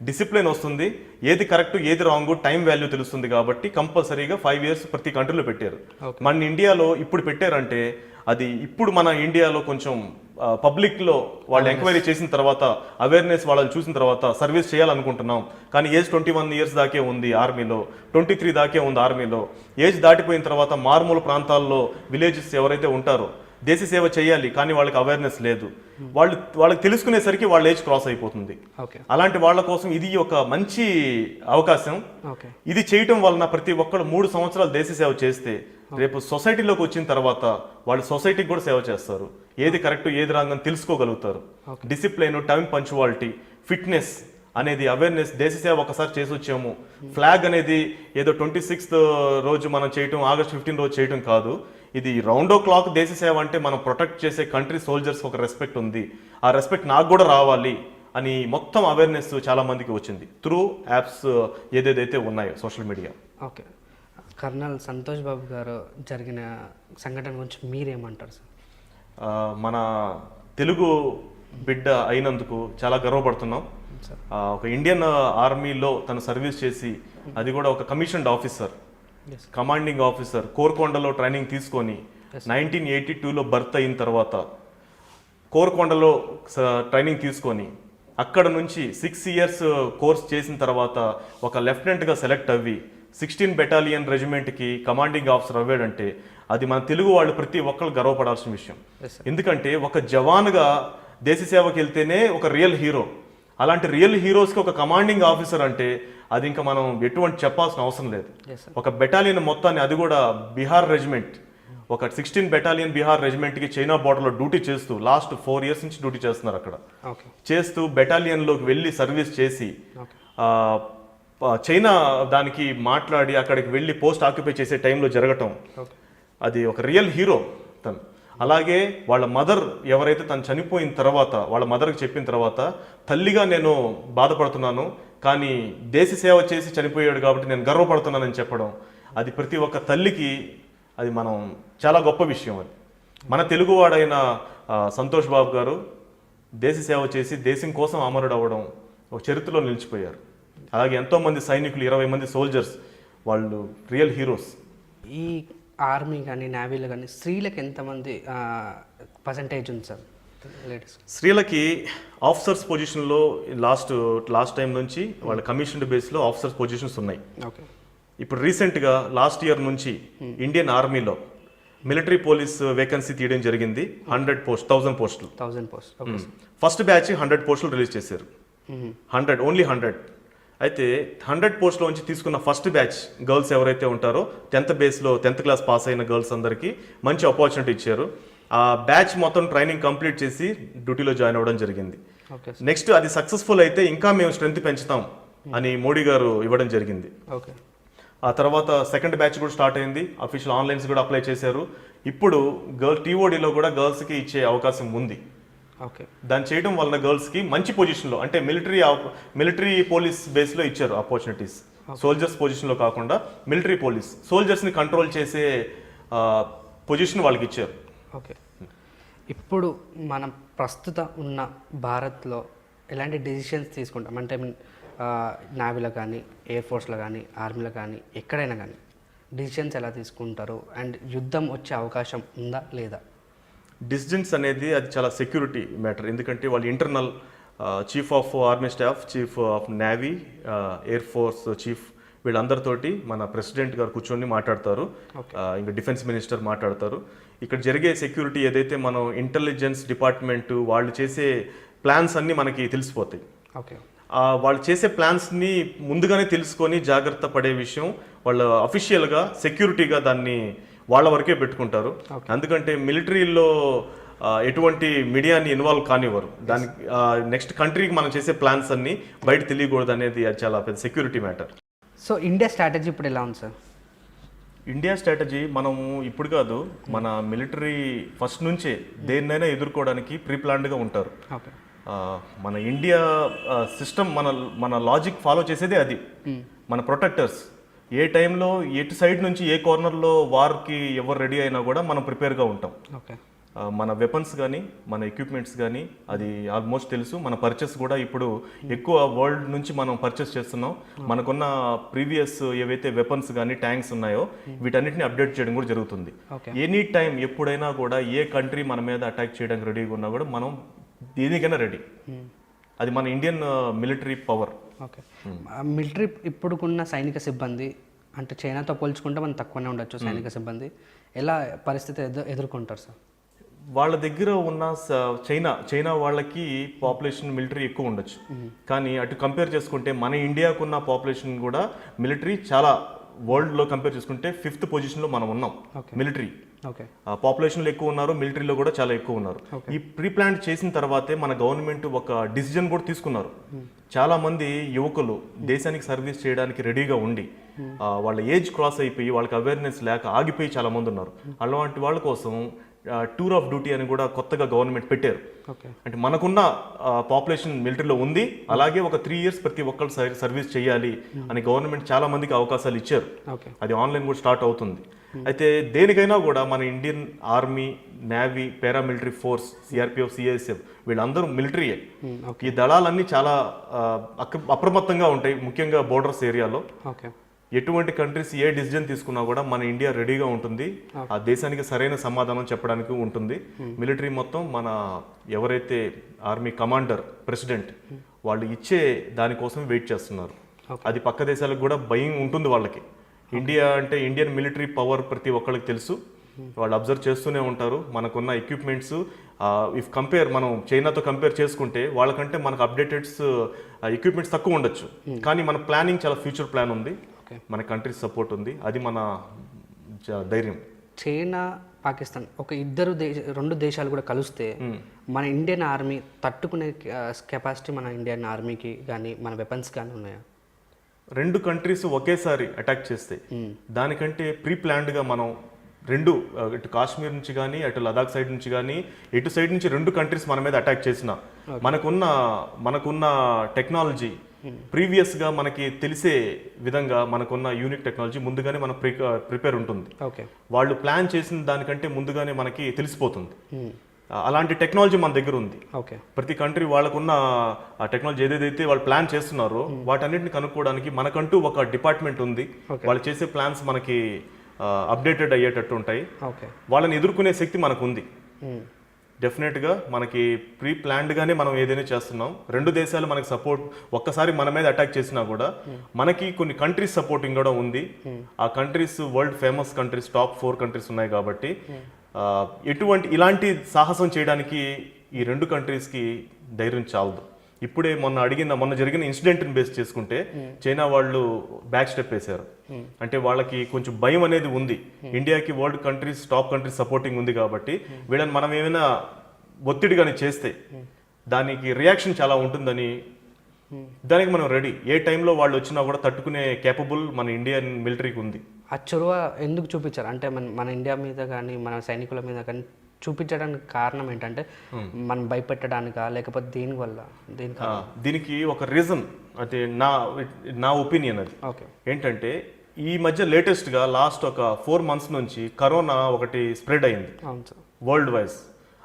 [SPEAKER 2] డిసిప్లిన్ వస్తుంది, ఏది కరెక్ట్ ఏది రాంగ్ టైం వాల్యూ తెలుస్తుంది. కాబట్టి కంపల్సరీగా 5 years ప్రతి కంట్రీలో పెట్టారు. మన ఇండియాలో ఇప్పుడు పెట్టారంటే అది ఇప్పుడు మన ఇండియాలో కొంచెం పబ్లిక్లో వాళ్ళు ఎంక్వైరీ చేసిన తర్వాత అవేర్నెస్ వాళ్ళని చూసిన తర్వాత సర్వీస్ చేయాలనుకుంటున్నాం. కానీ ఏజ్ 21 years దాకే ఉంది ఆర్మీలో, 23 దాకే ఉంది ఆర్మీలో. ఏజ్ దాటిపోయిన తర్వాత మారుమూల ప్రాంతాల్లో విలేజెస్ ఎవరైతే ఉంటారో దేశ సేవ చేయాలి కానీ వాళ్ళకి అవేర్నెస్ లేదు. వాళ్ళకి తెలుసుకునేసరికి వాళ్ళ ఏజ్ క్రాస్ అయిపోతుంది. అలాంటి వాళ్ళ కోసం ఇది ఒక మంచి అవకాశం. ఇది చేయటం వలన ప్రతి ఒక్కరు 3 సంవత్సరాలు దేశ సేవ చేస్తే రేపు సొసైటీలోకి వచ్చిన తర్వాత వాళ్ళు సొసైటీకి కూడా సేవ చేస్తారు. ఏది కరెక్ట్ ఏది రాంగ్ అని తెలుసుకోగలుగుతారు. డిసిప్లైన్, టైం పంచువాలిటీ, ఫిట్నెస్ అనేది అవేర్నెస్. దేశ సేవ ఒకసారి చేసి వచ్చాము. ఫ్లాగ్ అనేది ఏదో 26th రోజు మనం చేయటం, August 15 రోజు చేయటం కాదు. ఇది రౌండ్ ఓ క్లాక్ దేశ సేవ అంటే మనం ప్రొటెక్ట్ చేసే కంట్రీ సోల్జర్స్ ఒక రెస్పెక్ట్ ఉంది. ఆ రెస్పెక్ట్ నాకు కూడా రావాలి అని మొత్తం అవేర్నెస్ చాలా మందికి వచ్చింది త్రూ యాప్స్ ఏదేదైతే ఉన్నాయో social media.
[SPEAKER 1] Okay, colonel Santosh Babu గారు జరిగిన సంఘటన గురించి మీరేమంటారు సార్?
[SPEAKER 2] మన తెలుగు బిడ్డ అయినందుకు చాలా గర్వపడుతున్నాం. ఒక ఇండియన్ ఆర్మీలో తను సర్వీస్ చేసి, అది కూడా ఒక కమిషన్డ్ ఆఫీసర్, కమాండింగ్ ఆఫీసర్, కోర్కొండలో ట్రైనింగ్ తీసుకొని 1982లో బర్త్ అయిన తర్వాత కోర్కొండలో ట్రైనింగ్ తీసుకొని అక్కడ నుంచి 6 years కోర్స్ చేసిన తర్వాత ఒక లెఫ్టినెంట్గా సెలెక్ట్ అవ్వి 16 బెటాలియన్ రెజిమెంట్కి కమాండింగ్ ఆఫీసర్ అవ్వాడంటే అది మన తెలుగు వాళ్ళు ప్రతి ఒక్కరు గర్వపడాల్సిన విషయం. ఎందుకంటే ఒక జవాన్గా దేశ సేవకి వెళ్తేనే ఒక రియల్ హీరో. అలాంటి రియల్ హీరోస్కి ఒక కమాండింగ్ ఆఫీసర్ అంటే అది ఇంకా మనం ఎటువంటి చెప్పాల్సిన అవసరం లేదు. ఒక బెటాలియన్ మొత్తాన్ని, అది కూడా బీహార్ రెజిమెంట్, ఒక 16 బెటాలియన్ బీహార్ రెజిమెంట్కి చైనా బార్డర్లో డ్యూటీ చేస్తూ లాస్ట్ 4 years నుంచి డ్యూటీ చేస్తున్నారు. అక్కడ చేస్తూ బెటాలియన్లోకి వెళ్ళి సర్వీస్ చేసి చైనా దానికి మాట్లాడి అక్కడికి వెళ్ళి పోస్ట్ ఆక్యుపై చేసే టైంలో జరగటం, అది ఒక రియల్ హీరో తను. అలాగే వాళ్ళ మదర్ ఎవరైతే తను చనిపోయిన తర్వాత వాళ్ళ మదర్కి చెప్పిన తర్వాత, తల్లిగా నేను బాధపడుతున్నాను కానీ దేశ సేవ చేసి చనిపోయాడు కాబట్టి నేను గర్వపడుతున్నానని చెప్పడం, అది ప్రతి ఒక్క తల్లికి అది మనం చాలా గొప్ప విషయం. అది మన తెలుగువాడైన సంతోష్ బాబు గారు దేశ సేవ చేసి దేశం కోసం అమరుడు అవ్వడం ఒక చరిత్రలో నిలిచిపోయారు. అలాగే ఎంతోమంది సైనికులు, 20 మంది సోల్జర్స్, వాళ్ళు రియల్ హీరోస్.
[SPEAKER 1] ఈ ఆర్మీ కానీ నేవీలో కానీ స్త్రీలకు ఎంతమంది పర్సంటేజ్ ఉంది సార్? లేడీస్
[SPEAKER 2] స్త్రీలకి ఆఫీసర్స్ పొజిషన్లో లాస్ట్ టైం నుంచి వాళ్ళ కమిషన్డ్ బేస్లో ఆఫీసర్స్ పొజిషన్స్ ఉన్నాయి.
[SPEAKER 1] ఓకే.
[SPEAKER 2] ఇప్పుడు రీసెంట్గా లాస్ట్ ఇయర్ నుంచి ఇండియన్ ఆర్మీలో మిలిటరీ పోలీస్ వేకెన్సీ తీయడం జరిగింది. 1000 పోస్టులు. ఫస్ట్ బ్యాచ్ 100 పోస్టులు రిలీజ్ చేశారు. 100 అయితే 100 పోస్టులోంచి తీసుకున్న ఫస్ట్ బ్యాచ్ గర్ల్స్ ఎవరైతే ఉంటారో 10th క్లాస్ పాస్ అయిన గర్ల్స్ అందరికీ మంచి ఆపర్చునిటీ ఇచ్చారు. ఆ బ్యాచ్ మొత్తం ట్రైనింగ్ కంప్లీట్ చేసి డ్యూటీలో జాయిన్ అవ్వడం జరిగింది. నెక్స్ట్ అది సక్సెస్ఫుల్ అయితే ఇంకా మేము స్ట్రెంత్ పెంచుతాం అని మోడీ గారు ఇవ్వడం జరిగింది. ఆ తర్వాత సెకండ్ బ్యాచ్ కూడా స్టార్ట్ అయింది. అఫీషియల్ ఆన్లైన్స్ కూడా అప్లై చేశారు. ఇప్పుడు టీఓడీలో కూడా గర్ల్స్కి ఇచ్చే అవకాశం ఉంది. దాన్ని చేయడం వలన గర్ల్స్కి మంచి పొజిషన్లో, అంటే మిలిటరీ పోలీస్ బేస్లో ఇచ్చారు ఆపర్చునిటీస్. సోల్జర్స్ పొజిషన్లో కాకుండా మిలిటరీ పోలీస్, సోల్జర్స్ని కంట్రోల్ చేసే పొజిషన్ వాళ్ళకి ఇచ్చారు.
[SPEAKER 1] ఓకే. ఇప్పుడు మనం ప్రస్తుతం ఉన్న భారత్లో ఎలాంటి డెసిషన్స్ తీసుకుంటాం అంటే నేవీలో కానీ, ఎయిర్ ఫోర్స్లో కానీ, ఆర్మీలో కానీ, ఎక్కడైనా కానీ డిసిషన్స్ ఎలా తీసుకుంటారు? అండ్ యుద్ధం వచ్చే అవకాశం ఉందా లేదా?
[SPEAKER 2] డిసిజన్స్ అనేది అది చాలా సెక్యూరిటీ మ్యాటర్. ఎందుకంటే వాళ్ళు internal chief of army staff, chief of navy, air force chief, వీళ్ళందరితోటి మన ప్రెసిడెంట్ గారు కూర్చొని మాట్లాడతారు. ఇంకా డిఫెన్స్ మినిస్టర్ మాట్లాడతారు. ఇక్కడ జరిగే సెక్యూరిటీ ఏదైతే మనం ఇంటెలిజెన్స్ డిపార్ట్మెంట్ వాళ్ళు చేసే ప్లాన్స్ అన్నీ మనకి తెలిసిపోతాయి. వాళ్ళు చేసే ప్లాన్స్ని ముందుగానే తెలుసుకొని జాగ్రత్త పడే విషయం వాళ్ళు అఫీషియల్గా సెక్యూరిటీగా దాన్ని వాళ్ళ వరకే పెట్టుకుంటారు. ఎందుకంటే మిలిటరీలో ఎటువంటి మీడియాని ఇన్వాల్వ్ కానివ్వరు. దానికి నెక్స్ట్ కంట్రీకి మనం చేసే ప్లాన్స్ అన్ని బయట తెలియకూడదు అనేది అది చాలా పెద్ద security matter.
[SPEAKER 1] So India strategy ఇప్పుడు ఎలా ఉంది సార్?
[SPEAKER 2] ఇండియా స్ట్రాటజీ మనము ఇప్పుడు కాదు, మన మిలిటరీ ఫస్ట్ నుంచే దేన్నైనా ఎదుర్కోవడానికి ప్రీ ప్లాన్డ్గా ఉంటారు. మన ఇండియా సిస్టమ్, మన లాజిక్ ఫాలో చేసేదే అది. మన ప్రొటెక్టర్స్ ఏ టైంలో ఎటు సైడ్ నుంచి ఏ కార్నర్లో వార్కి ఎవరు రెడీ అయినా కూడా మనం ప్రిపేర్గా ఉంటాం. మన వెపన్స్ కానీ, మన ఎక్విప్మెంట్స్ కానీ అది ఆల్మోస్ట్ తెలుసు. మన పర్చేస్ కూడా ఇప్పుడు ఎక్కువ వరల్డ్ నుంచి మనం పర్చేస్ చేస్తున్నాం. మనకున్న ప్రీవియస్ ఏవైతే వెపన్స్ కానీ, ట్యాంక్స్ ఉన్నాయో వీటన్నిటిని అప్డేట్ చేయడం కూడా జరుగుతుంది. ఎనీ టైం ఎప్పుడైనా కూడా ఏ కంట్రీ మన మీద అటాక్ చేయడానికి రెడీగా ఉన్నా కూడా మనం దేనికైనా రెడీ. అది మన ఇండియన్ మిలిటరీ పవర్.
[SPEAKER 1] మిలిటరీ ఇప్పుడుకున్న సైనిక సిబ్బంది అంటే చైనాతో పోల్చుకుంటే మనం తక్కువనే ఉండొచ్చు. సైనిక సిబ్బంది ఎలా పరిస్థితి ఎదుర్కొంటారు సార్?
[SPEAKER 2] వాళ్ళ దగ్గర ఉన్న చైనా వాళ్ళకి పాపులేషన్ మిలిటరీ ఎక్కువ ఉండొచ్చు. కానీ అటు కంపేర్ చేసుకుంటే మన ఇండియాకున్న పాపులేషన్ కూడా మిలిటరీ చాలా వరల్డ్లో కంపేర్ చేసుకుంటే 5th పొజిషన్లో మనం ఉన్నాం. మిలిటరీ పాపులేషన్లో ఎక్కువ ఉన్నారు, మిలిటరీలో కూడా చాలా ఎక్కువ ఉన్నారు. ఈ ప్రీ ప్లాన్ చేసిన తర్వాతే మన గవర్నమెంట్ ఒక డిసిజన్ కూడా తీసుకున్నారు. చాలా మంది యువకులు దేశానికి సర్వీస్ చేయడానికి రెడీగా ఉండి వాళ్ళ ఏజ్ క్రాస్ అయిపోయి వాళ్ళకి అవేర్నెస్ లేక ఆగిపోయి చాలా మంది ఉన్నారు. అలాంటి వాళ్ళ కోసం టూర్ ఆఫ్ డ్యూటీ అని కూడా కొత్తగా గవర్నమెంట్ పెట్టారు.
[SPEAKER 1] ఓకే.
[SPEAKER 2] అంటే మనకున్న పాపులేషన్ మిలిటరీలో ఉంది, అలాగే ఒక 3 years ప్రతి ఒక్కరు సర్వీస్ చేయాలి అని గవర్నమెంట్ చాలా మందికి అవకాశాలు ఇచ్చారు.
[SPEAKER 1] ఓకే.
[SPEAKER 2] అది ఆన్లైన్ కూడా స్టార్ట్ అవుతుంది. అయితే దేనికైనా కూడా మన Indian army, navy, paramilitary force, CRPF, CISF వీళ్ళందరూ మిలిటరీయే. ఈ దళాలన్నీ చాలా అప్రమత్తంగా ఉంటాయి, ముఖ్యంగా బోర్డర్స్ ఏరియాలో.
[SPEAKER 1] ఓకే.
[SPEAKER 2] ఎటువంటి కంట్రీస్ ఏ డిసిజన్ తీసుకున్నా కూడా మన ఇండియా రెడీగా ఉంటుంది, ఆ దేశానికి సరైన సమాధానం చెప్పడానికి ఉంటుంది. మిలిటరీ మొత్తం మన ఎవరైతే ఆర్మీ కమాండర్, ప్రెసిడెంట్ వాళ్ళు ఇచ్చే దానికోసం వెయిట్ చేస్తున్నారు. అది పక్క దేశాలకు కూడా భయం ఉంటుంది వాళ్ళకి. ఇండియా అంటే ఇండియన్ మిలిటరీ పవర్ ప్రతి ఒక్కరికి తెలుసు, వాళ్ళు అబ్జర్వ్ చేస్తూనే ఉంటారు. మనకున్న ఎక్విప్మెంట్స్ ఇఫ్ కంపేర్ మనం చైనాతో కంపేర్ చేసుకుంటే వాళ్ళకంటే మనకు అప్డేటెడ్స్ ఎక్విప్మెంట్స్ తక్కువ ఉండొచ్చు, కానీ మన ప్లానింగ్ చాలా ఫ్యూచర్ ప్లాన్ ఉంది, మన కంట్రీ సపోర్ట్ ఉంది, అది మన ధైర్యం.
[SPEAKER 1] చైనా, పాకిస్తాన్ ఒక రెండు దేశాలు కూడా కలిస్తే మన ఇండియన్ ఆర్మీ తట్టుకునే కెపాసిటీ మన ఇండియన్ ఆర్మీకి కానీ మన వెపన్స్ కానీ ఉన్నాయా?
[SPEAKER 2] 2 కంట్రీస్ ఒకేసారి అటాక్ చేస్తే దానికంటే ప్రీ ప్లాన్డ్గా మనం ఇటు కాశ్మీర్ నుంచి కానీ అటు లదాఖ్ సైడ్ నుంచి కానీ ఇటు సైడ్ నుంచి 2 కంట్రీస్ మన మీద అటాక్ చేసిన మనకున్న టెక్నాలజీ ప్రీవియస్గా మనకి తెలిసే విధంగా మనకున్న యూనిక్ టెక్నాలజీ ముందుగానే మన ప్రిపేర్ ఉంటుంది. వాళ్ళు ప్లాన్ చేసిన దానికంటే ముందుగానే మనకి తెలిసిపోతుంది. అలాంటి టెక్నాలజీ మన దగ్గర ఉంది. ప్రతి కంట్రీ వాళ్ళకున్న ఆ టెక్నాలజీ ఏదైతే వాళ్ళు ప్లాన్ చేస్తున్నారో వాటన్నిటిని కనుక్కోవడానికి మనకంటూ ఒక డిపార్ట్మెంట్ ఉంది. వాళ్ళు చేసే ప్లాన్స్ మనకి అప్డేటెడ్ అయ్యేటట్టు ఉంటాయి. వాళ్ళని ఎదుర్కొనే శక్తి మనకు ఉంది. డెఫినెట్గా మనకి ప్రీ ప్లాన్డ్గానే మనం ఏదైనా చేస్తున్నాం. 2 దేశాలు మనకి సపోర్ట్, ఒక్కసారి మన మీద అటాక్ చేసినా కూడా మనకి కొన్ని కంట్రీస్ సపోర్టింగ్ కూడా ఉంది. ఆ countries world famous countries, top 4 countries ఉన్నాయి కాబట్టి ఇలాంటి సాహసం చేయడానికి ఈ 2 కంట్రీస్కి ధైర్యం చాలదు. ఇప్పుడే మొన్న జరిగిన ఇన్సిడెంట్ని బేస్ చేసుకుంటే చైనా వాళ్ళు బ్యాక్ స్టెప్ వేశారు. అంటే వాళ్ళకి కొంచెం భయం అనేది ఉంది. ఇండియాకి world countries, top countries supporting ఉంది కాబట్టి వీళ్ళని మనం ఏమైనా ఒత్తిడిగానే చేస్తే దానికి రియాక్షన్ చాలా ఉంటుందని, దానికి మనం రెడీ. ఏ టైంలో వాళ్ళు వచ్చినా కూడా తట్టుకునే కేపబుల్ మన ఇండియన్ మిలిటరీకి ఉంది.
[SPEAKER 1] ఆ చొరవ ఎందుకు చూపించారు అంటే మన ఇండియా మీద కానీ మన సైనికుల మీద కానీ చూపించడానికి కారణం ఏంటంటే మనం భయపెట్టడానికా లేకపోతే దీనికి
[SPEAKER 2] ఒక రీజన్ అంటే నా ఒపీనియన్ అది ఏంటంటే, ఈ మధ్య లేటెస్ట్గా లాస్ట్ ఒక 4 months నుంచి కరోనా ఒకటి స్ప్రెడ్ అయింది వరల్డ్ వైజ్.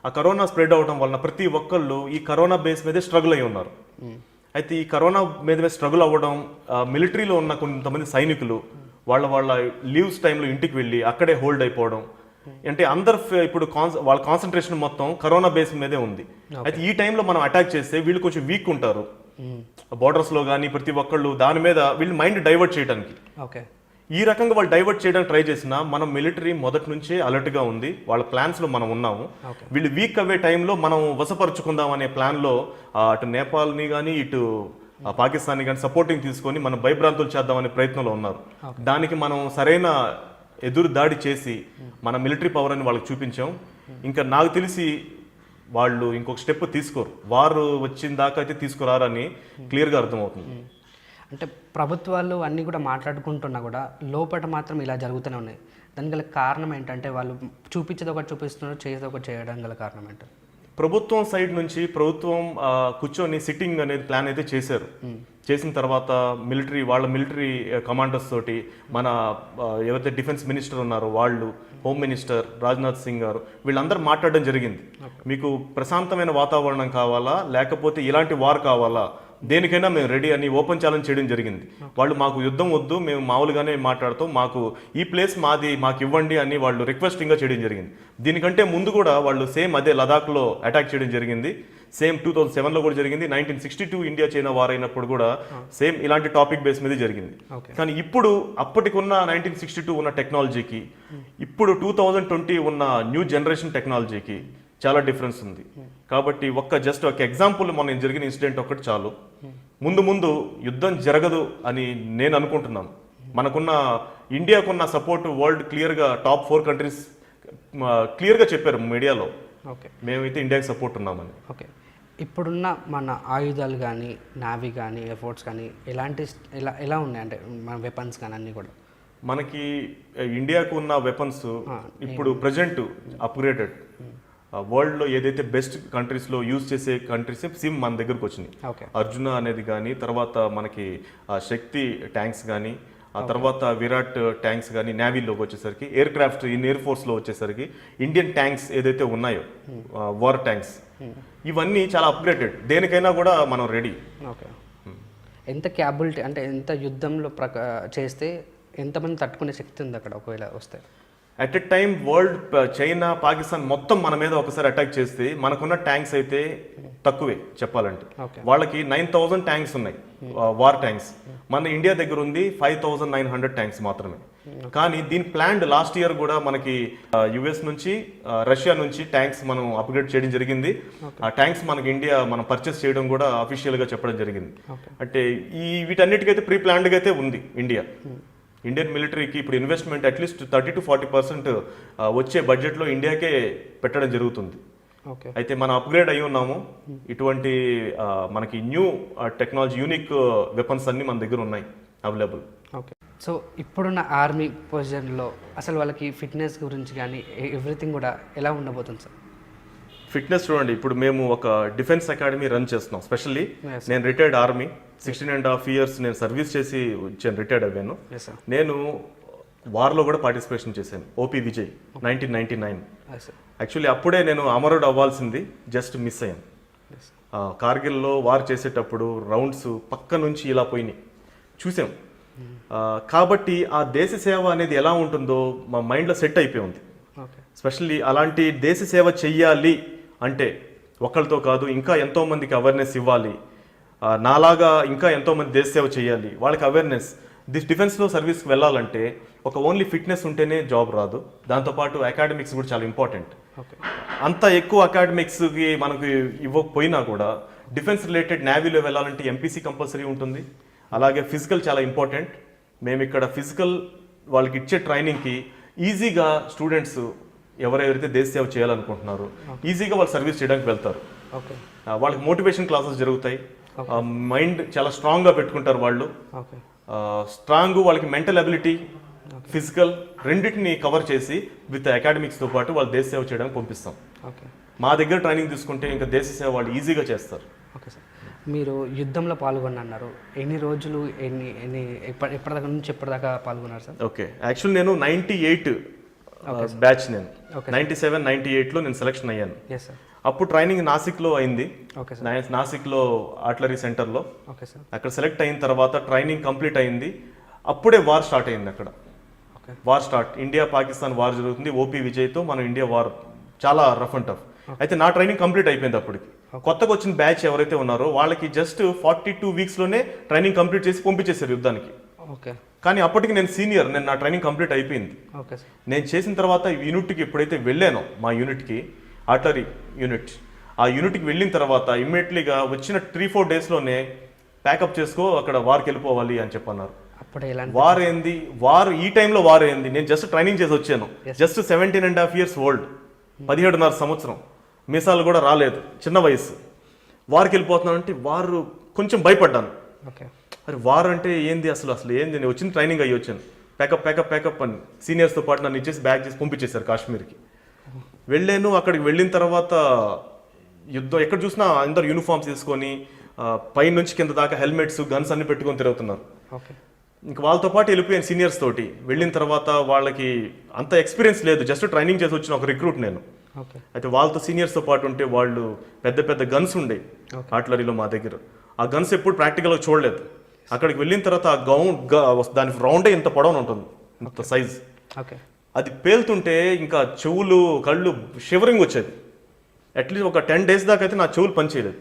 [SPEAKER 2] ఆ కరోనా స్ప్రెడ్ అవడం వలన ప్రతి ఒక్కళ్ళు ఈ కరోనా బేస్ మీదే స్ట్రగుల్ అయి ఉన్నారు. అయితే ఈ కరోనా మీద స్ట్రగుల్ అవ్వడం, మిలిటరీలో ఉన్న కొంతమంది సైనికులు వాళ్ళ లీవ్స్ టైంలో ఇంటికి వెళ్ళి అక్కడే హోల్డ్ అయిపోవడం, అంటే అందరు ఇప్పుడు వాళ్ళ కాన్సన్ట్రేషన్ మొత్తం కరోనా బేస్ మీదే ఉంది. అయితే ఈ టైంలో మనం అటాక్ చేస్తే వీళ్ళు కొంచెం వీక్ ఉంటారు బోర్డర్స్లో కానీ, ప్రతి ఒక్కళ్ళు దాని మీద వీళ్ళు మైండ్ డైవర్ట్ చేయడానికి. ఈ రకంగా వాళ్ళు డైవర్ట్ చేయడానికి ట్రై చేసినా మనం మిలిటరీ మొదటి నుంచే అలర్ట్గా ఉంది, వాళ్ళ ప్లాన్స్లో మనం ఉన్నాము. వీళ్ళు వీక్ అవ్వే టైంలో మనం వశపరుచుకుందాం అనే ప్లాన్లో అటు నేపాల్ని కానీ ఇటు పాకిస్తాన్ని కానీ సపోర్టింగ్ తీసుకొని మనం భయభ్రాంతులు చేద్దామనే ప్రయత్నంలో ఉన్నారు. దానికి మనం సరైన ఎదురు దాడి చేసి మన మిలిటరీ పవర్ అని వాళ్ళకి చూపించాం. ఇంకా నాకు తెలిసి వాళ్ళు ఇంకొక స్టెప్ తీసుకోరు, వారు వచ్చిన దాకా అయితే తీసుకురారని క్లియర్గా అర్థమవుతుంది.
[SPEAKER 1] అంటే ప్రభుత్వాలు అన్నీ కూడా మాట్లాడుకుంటున్నా కూడా లోపల మాత్రం ఇలా జరుగుతూనే ఉన్నాయి. దానికి గల కారణం ఏంటంటే వాళ్ళు చూపించేది ఒకటి చూపిస్తున్నారు, చేసేది ఒకటి చేయడం గల కారణం ఏంటంటే
[SPEAKER 2] ప్రభుత్వం సైడ్ నుంచి ప్రభుత్వం కూర్చొని సిట్టింగ్ అనేది ప్లాన్ అయితే చేశారు. చేసిన తర్వాత వాళ్ళ మిలిటరీ కమాండర్స్ తోటి మన ఎవరైతే డిఫెన్స్ మినిస్టర్ ఉన్నారో వాళ్ళు, హోమ్ మినిస్టర్ రాజ్నాథ్ సింగ్ గారు వీళ్ళందరూ మాట్లాడడం జరిగింది. మీకు ప్రశాంతమైన వాతావరణం కావాలా లేకపోతే ఇలాంటి వార్ కావాలా, దేనికైనా మేము రెడీ అని ఓపెన్ ఛాలెంజ్ చేయడం జరిగింది. వాళ్ళు మాకు యుద్ధం వద్దు, మేము మామూలుగానే మాట్లాడుతాం, మాకు ఈ ప్లేస్ మాకు ఇవ్వండి అని వాళ్ళు రిక్వెస్టింగ్గా చేయడం జరిగింది. దీనికంటే ముందు కూడా వాళ్ళు సేమ్ అదే లదాఖ్లో అటాక్ చేయడం జరిగింది. సేమ్ 2007లో కూడా జరిగింది. 1962 ఇండియా చైనా వార్ అయినప్పుడు కూడా సేమ్ ఇలాంటి టాపిక్ బేస్ మీద జరిగింది. కానీ ఇప్పుడు అప్పటికున్న 1962 ఉన్న టెక్నాలజీకి ఇప్పుడు 2020 ఉన్న న్యూ జనరేషన్ టెక్నాలజీకి చాలా డిఫరెన్స్ ఉంది. కాబట్టి జస్ట్ ఒక ఎగ్జాంపుల్ మొన్న జరిగిన ఇన్సిడెంట్ ఒకటి చాలు. ముందు యుద్ధం జరగదు అని నేను అనుకుంటున్నాను. మనకున్న ఇండియాకున్న సపోర్ట్ వరల్డ్ క్లియర్గా టాప్ 4 కంట్రీస్ క్లియర్గా చెప్పారు మీడియాలో, మేమైతే ఇండియాకి సపోర్ట్ ఉన్నామని.
[SPEAKER 1] ఇప్పుడున్న మన ఆయుధాలు కానీ, నావీ కానీ, ఎయిర్ఫోర్స్ కానీ ఎలా ఉన్నాయి అంటే మన వెపన్స్ కానీ అన్నీ కూడా
[SPEAKER 2] మనకి ఇండియాకు ఉన్న వెపన్స్ ఇప్పుడు ప్రజెంట్ అప్గ్రేడెడ్ వరల్డ్లో ఏదైతే బెస్ట్ కంట్రీస్లో యూజ్ చేసే కంట్రీస్ సిమ్ మన దగ్గరకు వచ్చినాయి.
[SPEAKER 1] ఓకే.
[SPEAKER 2] అర్జున అనేది కానీ, తర్వాత మనకి శక్తి ట్యాంక్స్ కానీ, ఆ తర్వాత విరాట్ ట్యాంక్స్ కానీ నేవీలోకి వచ్చేసరికి, ఎయిర్ క్రాఫ్ట్ ఇన్ ఎయిర్ ఫోర్స్లో వచ్చేసరికి ఇండియన్ ట్యాంక్స్ ఏదైతే ఉన్నాయో వార్ ట్యాంక్స్ ఇవన్నీ చాలా అప్గ్రేడెడ్. దేనికైనా కూడా మనం రెడీ.
[SPEAKER 1] ఓకే. ఎంత క్యాబిలిటీ అంటే ఎంత యుద్ధంలో చేస్తే ఎంతమంది తట్టుకునే శక్తి ఉంది అక్కడ ఒకవేళ వస్తే?
[SPEAKER 2] At a time world China Pakistan మొత్తం మన మీద ఒకసారి అటాక్ చేస్తే మనకున్న ట్యాంక్స్ అయితే తక్కువే చెప్పాలంటే. వాళ్ళకి 9,000 ట్యాంక్స్ ఉన్నాయి వార్ ట్యాంక్స్. మన ఇండియా దగ్గర ఉంది 5,900 ట్యాంక్స్ మాత్రమే. కానీ దీని ప్లాన్ లాస్ట్ ఇయర్ కూడా మనకి యుఎస్ నుంచి రష్యా నుంచి ట్యాంక్స్ మనం అప్గ్రేడ్ చేయడం జరిగింది. ఆ ట్యాంక్స్ మనకి ఇండియా మనం పర్చేస్ చేయడం కూడా అఫీషియల్ గా చెప్పడం జరిగింది. అంటే వీటన్నిటికైతే ప్రీ ప్లాన్డ్గా అయితే ఉంది ఇండియా. ఇండియన్ మిలిటరీకి ఇప్పుడు ఇన్వెస్ట్మెంట్ అట్లీస్ట్ 30 to 40% వచ్చే బడ్జెట్లో ఇండియాకే పెట్టడం జరుగుతుంది. అయితే మనం అప్గ్రేడ్ అయి ఉన్నాము. ఇటువంటి మనకి న్యూ టెక్నాలజీ యూనిక్ వెపన్స్ అన్ని మన దగ్గర ఉన్నాయి అవైలబుల్.
[SPEAKER 1] ఓకే. సో ఇప్పుడున్న ఆర్మీ పొజిషన్లో అసలు వాళ్ళకి ఫిట్నెస్ గురించి కానీ ఎవ్రీథింగ్ కూడా ఎలా ఉండబోతుంది సార్?
[SPEAKER 2] ఫిట్నెస్ చూడండి, ఇప్పుడు మేము ఒక డిఫెన్స్ అకాడమీ రన్ చేస్తున్నాం. స్పెషల్లీ నేను రిటైర్డ్ ఆర్మీ 16.5 years నేను సర్వీస్ చేసి వచ్చాను, రిటైర్డ్ అయ్యాను. నేను వార్లో కూడా పార్టిసిపేషన్ చేశాను, ఓపీ విజయ్ 1999. యాక్చువల్లీ అప్పుడే నేను అమరుడు అవ్వాల్సింది, జస్ట్ మిస్ అయ్యాను. కార్గిల్లో వార్ చేసేటప్పుడు రౌండ్స్ పక్క నుంచి ఇలా పోయినాయి చూసాం. కాబట్టి ఆ దేశ సేవ అనేది ఎలా ఉంటుందో మా మైండ్లో సెట్ అయిపోయి ఉంది. స్పెషల్లీ అలాంటి దేశ సేవ చెయ్యాలి అంటే ఒకళ్ళతో కాదు, ఇంకా ఎంతోమందికి అవేర్నెస్ ఇవ్వాలి. నాలాగా ఇంకా ఎంతోమంది దేశ సేవ చేయాలి, వాళ్ళకి అవేర్నెస్. డిఫెన్స్లో సర్వీస్కి వెళ్ళాలంటే ఒక ఓన్లీ ఫిట్నెస్ ఉంటేనే జాబ్ రాదు, దాంతోపాటు అకాడమిక్స్ కూడా చాలా ఇంపార్టెంట్. అంత ఎక్కువ అకాడమిక్స్కి మనకు ఇవ్వకపోయినా కూడా డిఫెన్స్ రిలేటెడ్ నేవీలో వెళ్ళాలంటే ఎంపీసీ కంపల్సరీ ఉంటుంది. అలాగే ఫిజికల్ చాలా ఇంపార్టెంట్. మేము ఇక్కడ ఫిజికల్ వాళ్ళకి ఇచ్చే ట్రైనింగ్కి ఈజీగా స్టూడెంట్స్ ఎవరెవరైతే దేశ సేవ చేయాలనుకుంటున్నారో ఈజీగా వాళ్ళు సర్వీస్ చేయడానికి వెళ్తారు. వాళ్ళకి మోటివేషన్ క్లాసెస్ జరుగుతాయి. మైండ్ చాలా స్ట్రాంగ్గా పెట్టుకుంటారు వాళ్ళు. స్ట్రాంగ్ వాళ్ళకి మెంటల్ అబిలిటీ, ఫిజికల్ రెండింటిని కవర్ చేసి విత్ అకాడమిక్స్తో పాటు వాళ్ళు దేశ సేవ చేయడానికి పంపిస్తాం. మా దగ్గర ట్రైనింగ్ తీసుకుంటే ఇంకా దేశ సేవ వాళ్ళు ఈజీగా చేస్తారు.
[SPEAKER 1] ఓకే సార్, మీరు యుద్ధంలో పాల్గొన్నారు, ఎన్ని రోజులు ఎప్పటిదాకా నుంచి ఎప్పటిదాకా పాల్గొన్నారు సార్?
[SPEAKER 2] ఓకే, యాక్చువల్ నేను 98 బ్యాచ్, నేను 97, 98లో నేను సెలెక్షన్ అయ్యాను. అప్పుడు ట్రైనింగ్ నాసిక్లో అయింది, నాసిక్లో ఆర్టిలరీ సెంటర్లో. అక్కడ సెలెక్ట్ అయిన తర్వాత ట్రైనింగ్ కంప్లీట్ అయింది. అప్పుడే వార్ స్టార్ట్ అయింది. అక్కడ war start, India Pakistan war జరుగుతుంది. ఓపీ విజయ్తో మన ఇండియా వార్ చాలా రఫ్ అండ్ టఫ్. అయితే నా ట్రైనింగ్ కంప్లీట్ అయిపోయింది. అప్పటికి కొత్తగా వచ్చిన బ్యాచ్ ఎవరైతే ఉన్నారో వాళ్ళకి జస్ట్ 42 weeksలోనే ట్రైనింగ్ కంప్లీట్ చేసి పంపించేశారు యుద్ధానికి. కానీ అప్పటికి నేను సీనియర్, నేను నా ట్రైనింగ్ కంప్లీట్ అయిపోయింది. నేను చేసిన తర్వాత యూనిట్కి ఎప్పుడైతే వెళ్ళానో, మా యూనిట్కి ఆర్టిలరీ యూనిట్, ఆ యూనిట్కి వెళ్ళిన తర్వాత ఇమ్మీడియట్లీగా వచ్చిన 3-4 daysలోనే ప్యాకప్ చేసుకో, అక్కడ వార్కి వెళ్ళిపోవాలి అని చెప్పన్నారు. వార్ ఏంది, వార్ ఈ టైంలో వార్ ఏంది? నేను జస్ట్ ట్రైనింగ్ చేసి వచ్చాను, జస్ట్ 17.5 years ఓల్డ్, 17.5 సంవత్సరం, మీసాలు కూడా రాలేదు, చిన్న వయసు. వార్కి వెళ్ళిపోతున్నాను అంటే వారు కొంచెం భయపడ్డాను. అరే వార్ అంటే ఏంది అసలు ఏంది? నేను వచ్చిన ట్రైనింగ్ అయ్యి వచ్చాను, ప్యాకప్ అని సీనియర్స్తో పాటు నన్ను ఇచ్చేసి బ్యాగ్ చేసి పంపించేశారు కాశ్మీర్కి. వెళ్ళాను. అక్కడికి వెళ్ళిన తర్వాత యుద్ధం ఎక్కడ చూసినా అందరు యూనిఫామ్స్ తీసుకొని పై నుంచి కింద దాకా హెల్మెట్స్, గన్స్ అన్ని పెట్టుకొని తిరుగుతున్నారు. ఇంక వాళ్ళతో పాటు వెళ్ళిపోయాను సీనియర్స్ తోటి. వెళ్ళిన తర్వాత వాళ్ళకి అంత ఎక్స్పీరియన్స్ లేదు, జస్ట్ ట్రైనింగ్ చేసి వచ్చిన ఒక రిక్రూట్ నేను. అయితే వాళ్ళతో సీనియర్స్తో పాటు ఉంటే వాళ్ళు పెద్ద పెద్ద గన్స్ ఉండే ఆర్టిలరీలో మా దగ్గర. ఆ గన్స్ ఎప్పుడు ప్రాక్టికల్గా చూడలేదు. అక్కడికి వెళ్ళిన తర్వాత ఆ దాని రౌండే ఇంత పొడవున ఉంటుంది, ఇంత సైజ్. అది పేలుతుంటే ఇంకా చెవులు, కళ్ళు షివరింగ్ వచ్చేది. అట్లీస్ట్ ఒక 10 days దాకా అయితే నా చెవులు పనిచేయలేదు.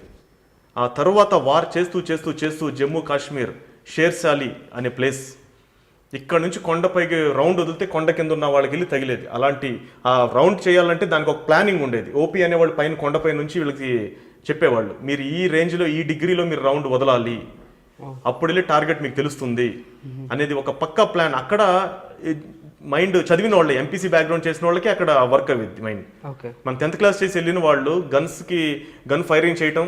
[SPEAKER 2] ఆ తర్వాత వార్ చేస్తూ జమ్మూ కాశ్మీర్ షేర్శాలి అనే ప్లేస్, ఇక్కడ నుంచి కొండపైకి రౌండ్ వదిలితే కొండ కింద ఉన్న వాళ్ళకి వెళ్ళి తగిలేది. అలాంటి ఆ రౌండ్ చేయాలంటే దానికి ఒక ప్లానింగ్ ఉండేది. ఓపీ అనేవాళ్ళు పైన కొండపై నుంచి వీళ్ళకి చెప్పేవాళ్ళు, మీరు ఈ రేంజ్లో ఈ డిగ్రీలో మీరు రౌండ్ వదలాలి, అప్పుడు వెళ్ళి టార్గెట్ మీకు తెలుస్తుంది అనేది ఒక పక్కా ప్లాన్. అక్కడ మైండ్ చదివిన వాళ్ళే, ఎంపీసీ బ్యాక్గ్రౌండ్ చేసిన వాళ్ళకి అక్కడ వర్క్ అవ్విద్ది మైండ్.
[SPEAKER 1] ఓకే.
[SPEAKER 2] మన 10th క్లాస్ చేసి వెళ్ళిన వాళ్ళు గన్ ఫైరింగ్ చేయటం,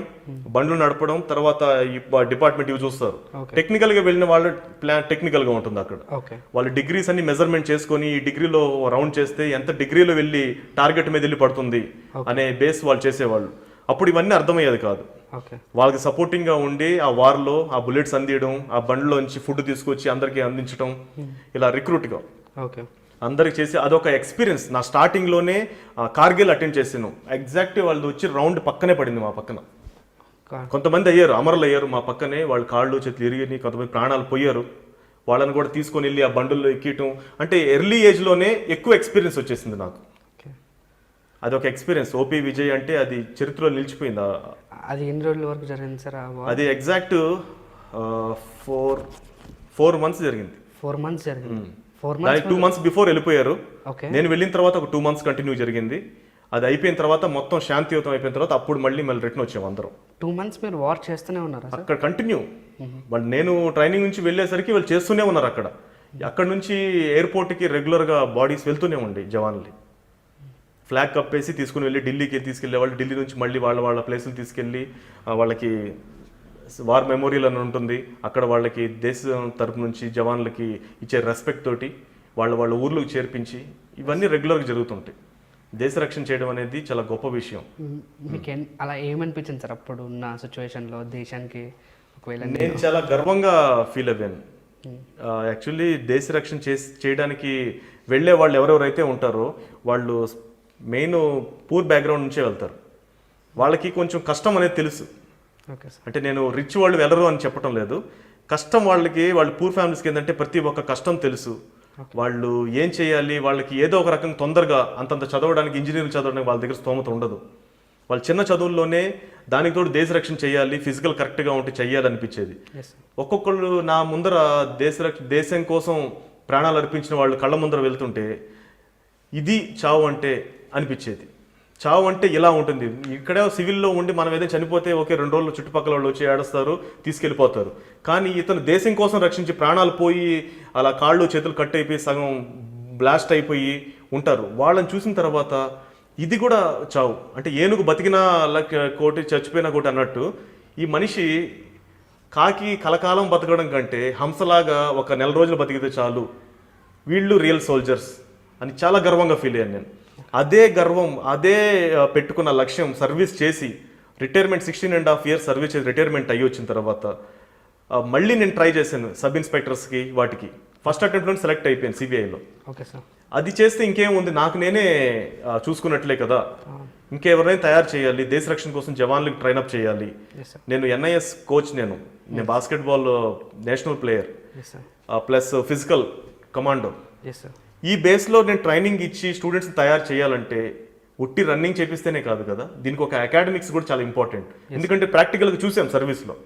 [SPEAKER 2] బండ్లు నడపడం, తర్వాత ఈ డిపార్ట్మెంట్ ఇవి చూస్తారు. టెక్నికల్ గా వెళ్ళిన వాళ్ళు టెక్నికల్ గా ఉంటుంది అక్కడ.
[SPEAKER 1] ఓకే.
[SPEAKER 2] వాళ్ళు డిగ్రీస్ అన్ని మెజర్మెంట్ చేసుకొని ఈ డిగ్రీలో రౌండ్ చేస్తే ఎంత డిగ్రీలో వెళ్ళి టార్గెట్ మీద వెళ్ళి పడుతుంది అనే బేస్ వాళ్ళు చేసేవాళ్ళు. అప్పుడు ఇవన్నీ అర్థమయ్యేది కాదు. వాళ్ళకి సపోర్టింగ్ గా ఉండి ఆ వార్లో ఆ బుల్లెట్స్ అందియడం, ఆ బండ్లోంచి ఫుడ్ తీసుకొచ్చి అందరికి అందించడం, ఇలా రిక్రూట్ గా అందరికి చేసి అదొక ఎక్స్పీరియన్స్. నా స్టార్టింగ్ లోనే కార్గిల్ అటెండ్ చేసాను. ఎగ్జాక్ట్ వాళ్ళు వచ్చి రౌండ్ పక్కనే పడింది మా పక్కన. కొంతమంది అయ్యారు, అమరులు అయ్యారు మా పక్కనే. వాళ్ళ కాళ్ళు చేతులు ఇరిగినాయి, కొంతమంది ప్రాణాలు పోయారు. వాళ్ళని కూడా తీసుకొని వెళ్ళి ఆ బండుల్లో ఎక్కటం, అంటే ఎర్లీ ఏజ్ లోనే ఎక్కువ ఎక్స్పీరియన్స్ వచ్చేసింది నాకు. అదొక ఎక్స్పీరియన్స్. ఓపీ విజయ్ అంటే అది చరిత్రలో నిలిచిపోయింది.
[SPEAKER 1] అది ఎన్ని రోజుల వరకు జరిగింది సార్?
[SPEAKER 2] అది ఎగ్జాక్ట్ 4 months జరిగింది.
[SPEAKER 1] 4 months జరిగింది.
[SPEAKER 2] 2 months బిఫోర్ వెళ్ళిపోయారు. నేను వెళ్ళిన తర్వాత ఒక 2 months కంటిన్యూ జరిగింది. అది అయిపోయిన తర్వాత మొత్తం శాంతియుతం అయిపోయిన తర్వాత అప్పుడు మళ్ళీ రిటర్న్ వచ్చాము అందరం.
[SPEAKER 1] 2 months మీరు వార్ చేస్తూనే ఉన్నారు
[SPEAKER 2] అక్కడ కంటిన్యూ. వాళ్ళు నేను ట్రైనింగ్ నుంచి వెళ్ళేసరికి వాళ్ళు చేస్తూనే ఉన్నారు అక్కడ. అక్కడ నుంచి ఎయిర్పోర్ట్కి రెగ్యులర్గా బాడీస్ వెళ్తూనే ఉండే జవాన్లు. ఫ్లాగ్ కప్పేసి తీసుకుని వెళ్ళి ఢిల్లీకి తీసుకెళ్లే వాళ్ళు. ఢిల్లీ నుంచి మళ్ళీ వాళ్ళ ప్లేసులు తీసుకెళ్ళి వాళ్ళకి వార్ మెమోరియల్ అని ఉంటుంది, అక్కడ వాళ్ళకి దేశం తరపు నుంచి జవాన్లకి ఇచ్చే రెస్పెక్ట్ తోటి వాళ్ళ ఊర్లకు చేర్పించి ఇవన్నీ రెగ్యులర్గా జరుగుతుంటాయి. దేశ రక్షణ చేయడం అనేది చాలా గొప్ప విషయం.
[SPEAKER 1] మీకు అలా ఏమనిపించింది సార్ అప్పుడు ఉన్న సిచ్యువేషన్లో దేశానికి? ఒకవేళ
[SPEAKER 2] నేను చాలా గర్వంగా ఫీల్ అయ్యాను. యాక్చువల్లీ దేశ రక్షణ చేయడానికి వెళ్ళే వాళ్ళు ఎవరెవరైతే ఉంటారో వాళ్ళు మెయిన్ పూర్ బ్యాక్గ్రౌండ్ నుంచే వెళ్తారు. వాళ్ళకి కొంచెం కష్టం అనేది తెలుసు. అంటే నేను రిచ్ వాళ్ళు వెళ్ళరు అని చెప్పడం లేదు. కష్టం వాళ్ళ పూర్ ఫ్యామిలీస్కి ఏంటంటే ప్రతి ఒక్క కష్టం తెలుసు. వాళ్ళు ఏం చేయాలి, వాళ్ళకి ఏదో ఒక రకంగా తొందరగా అంతంత చదవడానికి, ఇంజనీరింగ్ చదవడానికి వాళ్ళ దగ్గర స్తోమత ఉండదు. వాళ్ళు చిన్న చదువుల్లోనే దానికి తోడు దేశ రక్షణ చేయాలి, ఫిజికల్ కరెక్ట్గా ఉంటే చెయ్యాలనిపించేది. ఒక్కొక్కళ్ళు నా ముందర దేశం కోసం ప్రాణాలు అర్పించిన వాళ్ళు కళ్ళ ముందర వెళ్తుంటే ఇది చావు అంటే అనిపించేది. చావు అంటే ఇలా ఉంటుంది. ఇక్కడే సివిల్లో ఉండి మనం ఏదైనా చనిపోతే ఓకే 2 రోజులు చుట్టుపక్కల వాళ్ళు వచ్చి ఏడుస్తారు, తీసుకెళ్ళిపోతారు. కానీ ఇతను దేశం కోసం రక్షించి ప్రాణాలు పోయి అలా కాళ్ళు చేతులు కట్ అయిపోయి సగం బ్లాస్ట్ అయిపోయి ఉంటారు. వాళ్ళని చూసిన తర్వాత ఇది కూడా చావు అంటే ఏనుగు బతికినా కోటి చచ్చిపోయినా కోటి అన్నట్టు ఈ మనిషి కాకి కలకాలం బతకడం కంటే హంసలాగా ఒక 4 రోజులు బతికితే చాలు, వీళ్ళు రియల్ సోల్జర్స్ అని చాలా గర్వంగా ఫీల్ అయ్యాను నేను. అదే గర్వం, అదే పెట్టుకున్న లక్ష్యం సర్వీస్ చేసి రిటైర్మెంట్ 16.5 years సర్వీస్ చేసి రిటైర్మెంట్ అయ్యి వచ్చిన తర్వాత మళ్ళీ నేను ట్రై చేశాను సబ్ ఇన్స్పెక్టర్స్కి. వాటికి ఫస్ట్ అటెంప్ట్లో సెలెక్ట్ అయిపోయాను సిబిఐలో. అది చేస్తే ఇంకేముంది, నాకు నేనే చూసుకున్నట్లే కదా. ఇంకెవరైనా తయారు చేయాలి, దేశ రక్షణ కోసం జవాన్లకు ట్రైనప్ చేయాలి. నేను NIS కోచ్, నేను basketball national player plus physical commando. ఈ బేస్లో నేను ట్రైనింగ్ ఇచ్చి స్టూడెంట్స్ని తయారు చేయాలంటే ఉట్టి రన్నింగ్ చేపిస్తేనే కాదు కదా, దీనికి ఒక అకాడమిక్స్ కూడా చాలా ఇంపార్టెంట్. ఎందుకంటే ప్రాక్టికల్గా చూసాం సర్వీస్లో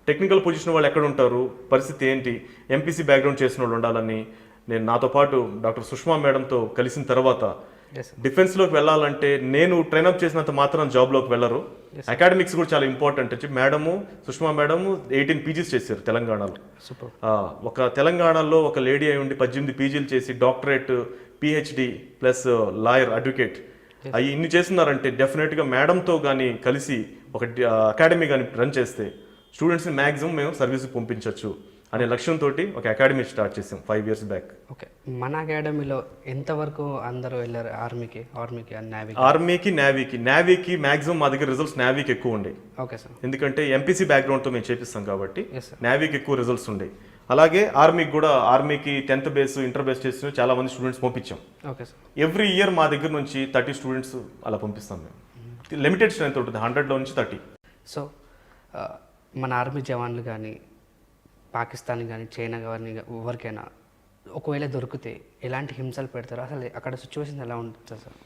[SPEAKER 2] టెక్నికల్ పొజిషన్ వాళ్ళు ఎక్కడ ఉంటారు, పరిస్థితి ఏంటి, ఎంపీసీ బ్యాక్గ్రౌండ్ చేసిన వాళ్ళు ఉండాలని. నేను నాతో పాటు డాక్టర్ సుష్మా మేడంతో కలిసిన తర్వాత డిఫెన్స్లోకి వెళ్ళాలంటే నేను ట్రైనప్ చేసినంత మాత్రం జాబ్లోకి వెళ్ళరు, అకాడమిక్స్ కూడా చాలా ఇంపార్టెంట్ వచ్చి సుష్మా మేడము 18 PGs చేశారు తెలంగాణలో. ఒక తెలంగాణలో ఒక లేడీ అయి ఉండి 18 PGలు చేసి doctorate, PhD plus lawyer, advocate అవి ఇన్ని చేస్తున్నారంటే డెఫినెట్గా మేడంతో కానీ కలిసి ఒక అకాడమీ కానీ రన్ చేస్తే స్టూడెంట్స్ని మ్యాక్సిమం మేము సర్వీస్కి పంపించవచ్చు అనే లక్ష్యంతో ఒక అకాడమీ స్టార్ట్ చేసాం 5 years బ్యాక్.
[SPEAKER 1] ఓకే, మన అకాడమీలో ఎంతవరకు అందరూ వెళ్ళారు? ఆర్మీకి నేవీకి మ్యాక్సిమం మా దగ్గర రిజల్ట్స్ నేవీకి ఎక్కువ ఉండే. ఓకే సార్, ఎందుకంటే ఎంపీసీ బ్యాక్గ్రౌండ్తో మేము చేపిస్తాం కాబట్టి నేవీకి ఎక్కువ రిజల్ట్స్ ఉండే. అలాగే ఆర్మీకి కూడా, ఆర్మీకి 10th బేస్ ఇంటర్ బేస్ చేసిన చాలా మంది స్టూడెంట్స్ పంపించాం. ఓకే సార్, ఎవ్రీ ఇయర్ మా దగ్గర నుంచి 30 స్టూడెంట్స్ అలా పంపిస్తాం మేము. లిమిటెడ్ స్ట్రెంత్ ఉంటుంది, 100లో నుంచి 30. సో మన ఆర్మీ జవాన్లు కానీ, పాకిస్తాన్ కానీ, చైనా కానీ ఎవరికైనా ఒకవేళ దొరికితే ఎలాంటి హింసలు పెడతారు? అసలు అక్కడ సిచ్యువేషన్ ఎలా ఉంటుంది సార్?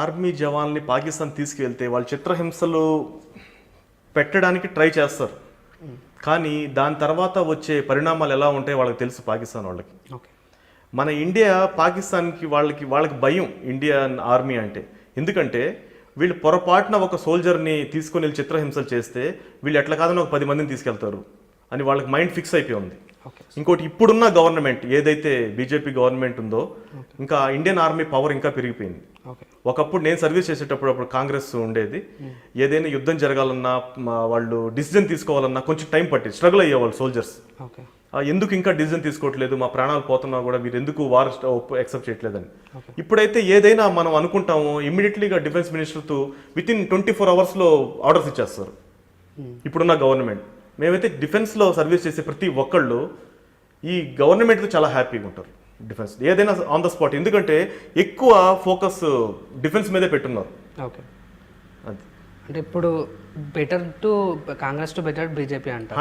[SPEAKER 2] ఆర్మీ జవాన్ని పాకిస్తాన్ తీసుకువెళ్తే వాళ్ళు చిత్రహింసలు పెట్టడానికి ట్రై చేస్తారు, కానీ దాని తర్వాత వచ్చే పరిణామాలు ఎలా ఉంటాయో వాళ్ళకి తెలుసు పాకిస్తాన్ వాళ్ళకి. మన ఇండియా పాకిస్తాన్కి వాళ్ళకి భయం ఇండియన్ ఆర్మీ అంటే. ఎందుకంటే వీళ్ళు పొరపాటున ఒక సోల్జర్ని తీసుకుని వెళ్ళి చిత్రహింసలు చేస్తే వీళ్ళు ఎట్లా కాదని ఒక 10 మందిని తీసుకెళ్తారు అని వాళ్ళకి మైండ్ ఫిక్స్ అయిపోయి ఉంది.
[SPEAKER 1] ఓకే
[SPEAKER 2] ఇంకోటి ఇప్పుడున్న గవర్నమెంట్ ఏదైతే బీజేపీ గవర్నమెంట్ ఉందో ఇంకా ఇండియన్ ఆర్మీ పవర్ ఇంకా పెరిగిపోయింది.
[SPEAKER 1] ఓకే
[SPEAKER 2] ఒకప్పుడు నేను సర్వీస్ చేసేటప్పుడు అప్పుడు కాంగ్రెస్ ఉండేది. ఏదైనా యుద్ధం జరగాలన్నా వాళ్ళు డిసిజన్ తీసుకోవాలన్నా కొంచెం టైం పట్టేది, స్ట్రగుల్ అయ్యేవాళ్ళు సోల్జర్స్.
[SPEAKER 1] ఓకే
[SPEAKER 2] ఎందుకు ఇంకా డిసిజన్ తీసుకోవట్లేదు, మా ప్రాణాలు పోతున్నా కూడా మీరు ఎందుకు వార్ యాక్సెప్ట్ చేయట్లేదని.
[SPEAKER 1] Okay.
[SPEAKER 2] ఇప్పుడైతే ఏదైనా మనం అనుకుంటాము ఇమ్మీడియట్లీగా డిఫెన్స్ మినిస్టర్తో వితిన్ 24 అవర్స్లో ఆర్డర్స్ ఇచ్చేస్తారు ఇప్పుడున్న గవర్నమెంట్. మేమైతే డిఫెన్స్లో సర్వీస్ చేసే ప్రతి ఒక్కళ్ళు ఈ గవర్నమెంట్తో చాలా హ్యాపీగా ఉంటారు. డిఫెన్స్ ఏదైనా ఆన్ ద స్పాట్, ఎందుకంటే ఎక్కువ ఫోకస్ డిఫెన్స్ మీదే పెట్టున్నారు.
[SPEAKER 1] ఓకే
[SPEAKER 2] అది
[SPEAKER 1] అంటే ఇప్పుడు better to Congress to better BJP అంటారు.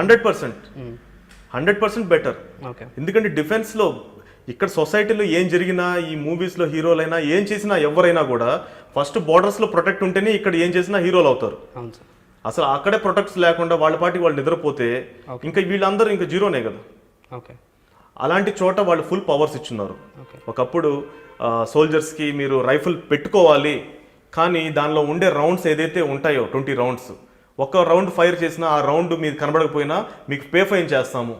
[SPEAKER 2] 100% బెటర్.
[SPEAKER 1] ఓకే
[SPEAKER 2] ఎందుకంటే డిఫెన్స్లో ఇక్కడ సొసైటీలో ఏం జరిగినా, ఈ మూవీస్లో హీరోలైనా ఏం చేసినా ఎవరైనా కూడా ఫస్ట్ బార్డర్స్లో ప్రొటెక్ట్ ఉంటేనే ఇక్కడ ఏం చేసినా హీరోలు అవుతారు.
[SPEAKER 1] అవును సార్.
[SPEAKER 2] అసలు అక్కడే ప్రొటెక్ట్స్ లేకుండా వాళ్ళ పాటికి వాళ్ళు నిద్రపోతే ఇంకా వీళ్ళందరూ ఇంకా జీరోనే కదా.
[SPEAKER 1] ఓకే
[SPEAKER 2] అలాంటి చోట వాళ్ళు ఫుల్ పవర్స్ ఇచ్చున్నారు.
[SPEAKER 1] ఓకే
[SPEAKER 2] ఒకప్పుడు సోల్జర్స్కి మీరు రైఫిల్ పెట్టుకోవాలి, కానీ దానిలో ఉండే రౌండ్స్ ఏదైతే ఉంటాయో 20 రౌండ్స్, ఒక రౌండ్ ఫైర్ చేసినా ఆ రౌండ్ మీకు కనబడకపోయినా మీకు పే ఫైన్ చేస్తాము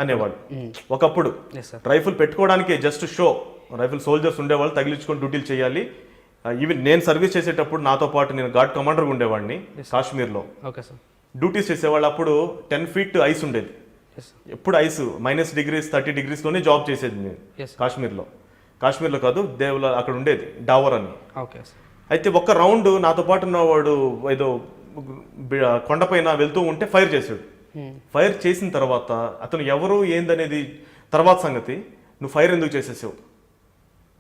[SPEAKER 2] అనేవాళ్ళు ఒకప్పుడు.
[SPEAKER 1] Yes sir.
[SPEAKER 2] రైఫిల్ పెట్టుకోవడానికే జస్ట్ షో, రైఫిల్ సోల్జర్స్ ఉండేవాళ్ళు తగిలించుకొని డ్యూటీలు చేయాలి. ఈవెన్ నేను సర్వీస్ చేసేటప్పుడు నాతో పాటు నేను గార్డ్ కమాండర్గా ఉండేవాడిని కాశ్మీర్లో.
[SPEAKER 1] Okay sir.
[SPEAKER 2] డ్యూటీస్ చేసేవాళ్ళు. అప్పుడు 10 feet ఐస్ ఉండేది.
[SPEAKER 1] ఎస్
[SPEAKER 2] ఎప్పుడు ఐస్ -30 30 degreesలోనే జాబ్ చేసేది నేను
[SPEAKER 1] Yes.
[SPEAKER 2] కాశ్మీర్లో కాదు, దేవుల అక్కడ ఉండేది డావర్ అని.
[SPEAKER 1] Okay sir.
[SPEAKER 2] అయితే ఒక్క రౌండ్ నాతో పాటు ఉన్నవాడు ఏదో కొండపైన వెళ్తూ ఉంటే ఫైర్ చేసాడు. ఫైర్ చేసిన తర్వాత అతను ఎవరు ఏందనేది తర్వాత సంగతి, నువ్వు ఫైర్ ఎందుకు చేసేసావు